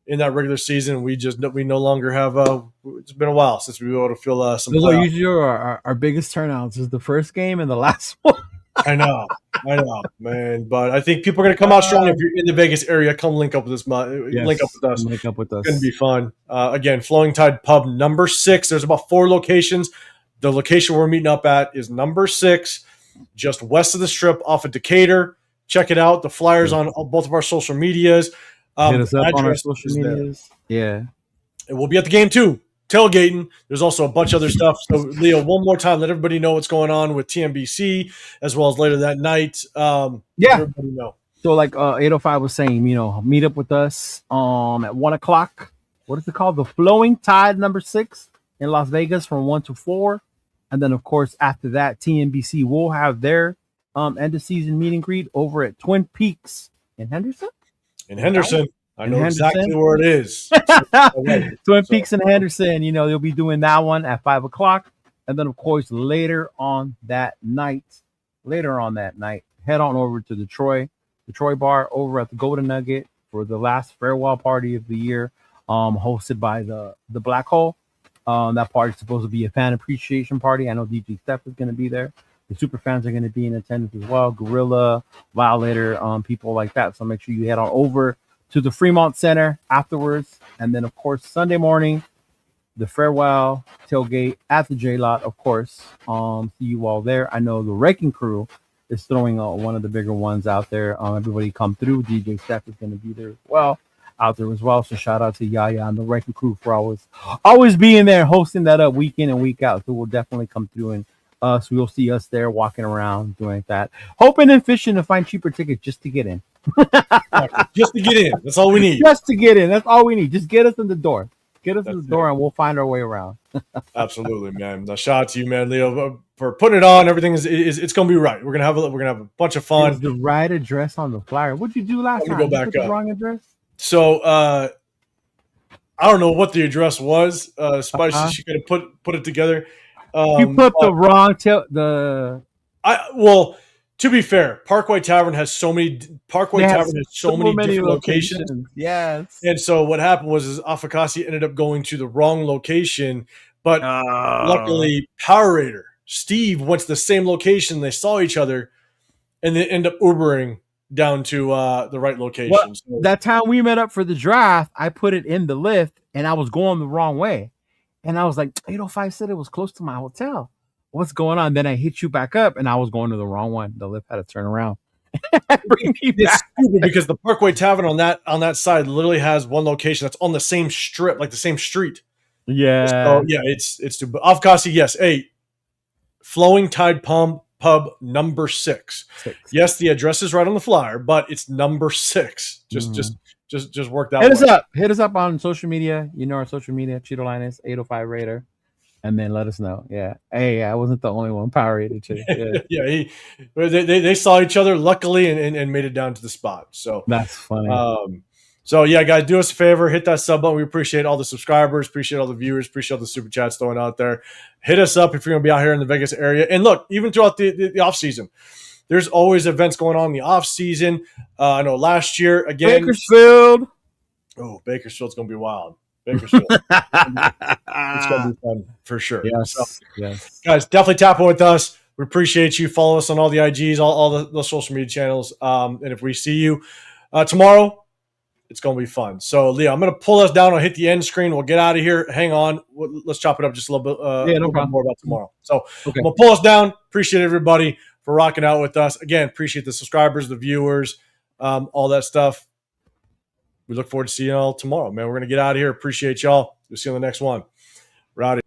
in that regular season. We no longer have. It's been a while since we were able to feel some. Those are usually our biggest turnouts. Is the first game and the last one. I know, man. But I think people are going to come out strong. If you're in the Vegas area, come link up with us. Link up with us. Link up with us. It's going to be fun. Again, Flowing Tide Pub, number 6. There's about 4 locations. The location we're meeting up at is number 6, just west of the Strip, off of Decatur. Check it out. The flyers on both of our social medias. Hit us up on our social medias. Yeah. And we'll be at the game too. Tailgating. There's also a bunch of other stuff. So, Leo, one more time, let everybody know what's going on with TMBC as well as later that night. Everybody know. So, like 805 was saying, meet up with us at 1 o'clock. What is it called? The Flowing Tide number 6 in Las Vegas from 1 to 4. And then, of course, after that, TMBC will have their end of season meet and greet over at Twin Peaks in Henderson. I know exactly where it is. Twin Peaks in Henderson. They'll be doing that one at 5 o'clock. And then, of course, later on that night, head on over to the Troy Bar over at the Golden Nugget for the last farewell party of the year, hosted by the Black Hole. That party is supposed to be a fan appreciation party. I know DJ Steph is going to be there. The super fans are going to be in attendance as well. Gorilla, Violator, people like that. So make sure you head on over to the Fremont Center afterwards. And then, of course, Sunday morning, the farewell tailgate at the J-Lot, of course. See you all there. I know the Wrecking Crew is throwing one of the bigger ones out there. Everybody come through. DJ Steph is going to be there as well, out there as well. So shout out to Yaya and the Wrecking Crew for always being there, hosting that up week in and week out. So we'll definitely come through, and so you'll see us there walking around doing that, hoping and fishing to find cheaper tickets just to get in. Just to get in. That's all we need. Just to get in. That's all we need. Just get us in the door. Get us in the door, and we'll find our way around. Absolutely, man. Now, shout out to you, man, Leo, for putting it on. Everything is it's going to be right. We're gonna have a bunch of fun. Is the right address on the flyer? What'd you do last time? Go back you put up. The wrong address. So I don't know what the address was. Spicy, she could have put it together. You put the wrong well, to be fair, Parkway Tavern has so many different locations. Yes. And so what happened was Afakasi ended up going to the wrong location, but luckily Power Raider Steve went to the same location. They saw each other, and they end up Ubering down to the right location. Well, so that time we met up for the draft, I put it in the lift, and I was going the wrong way. And I was like, 805 said it was close to my hotel. What's going on? Then I hit you back up, and I was going to the wrong one. The lift had to turn around. Bring me back. It's stupid because the Parkway Tavern on that side literally has one location that's on the same strip, like the same street. Yeah. So, yeah, it's stupid. Afkasi, yes. Hey, Flowing Tide Pub number 6. Yes, the address is right on the flyer, but it's number 6. Just work that. Hit us up on social media. You know our social media. Cheeto Linus 805 Raider. And then let us know. Yeah. Hey, I wasn't the only one Power Rated too. Yeah. They saw each other luckily and made it down to the spot. So that's funny. So yeah, guys, do us a favor, hit that sub button. We appreciate all the subscribers, appreciate all the viewers, appreciate all the super chats throwing out there. Hit us up if you're gonna be out here in the Vegas area. And look, even throughout the off season, there's always events going on in the off season. I know last year again, Bakersfield. Oh, Bakersfield's gonna be wild. Bakersfield. It's going to be fun for sure. Yes. Guys, definitely tap in with us. We appreciate you. Follow us on all the IGs, all the social media channels. And if we see you tomorrow, it's going to be fun. So, Leo, I'm going to pull us down. I'll hit the end screen. We'll get out of here. Hang on. Let's chop it up just a little bit, bit more about tomorrow. So, I'm going to pull us down. Appreciate everybody for rocking out with us. Again, appreciate the subscribers, the viewers, all that stuff. We look forward to seeing y'all tomorrow, man. We're going to get out of here. Appreciate y'all. We'll see you on the next one. We're out of here.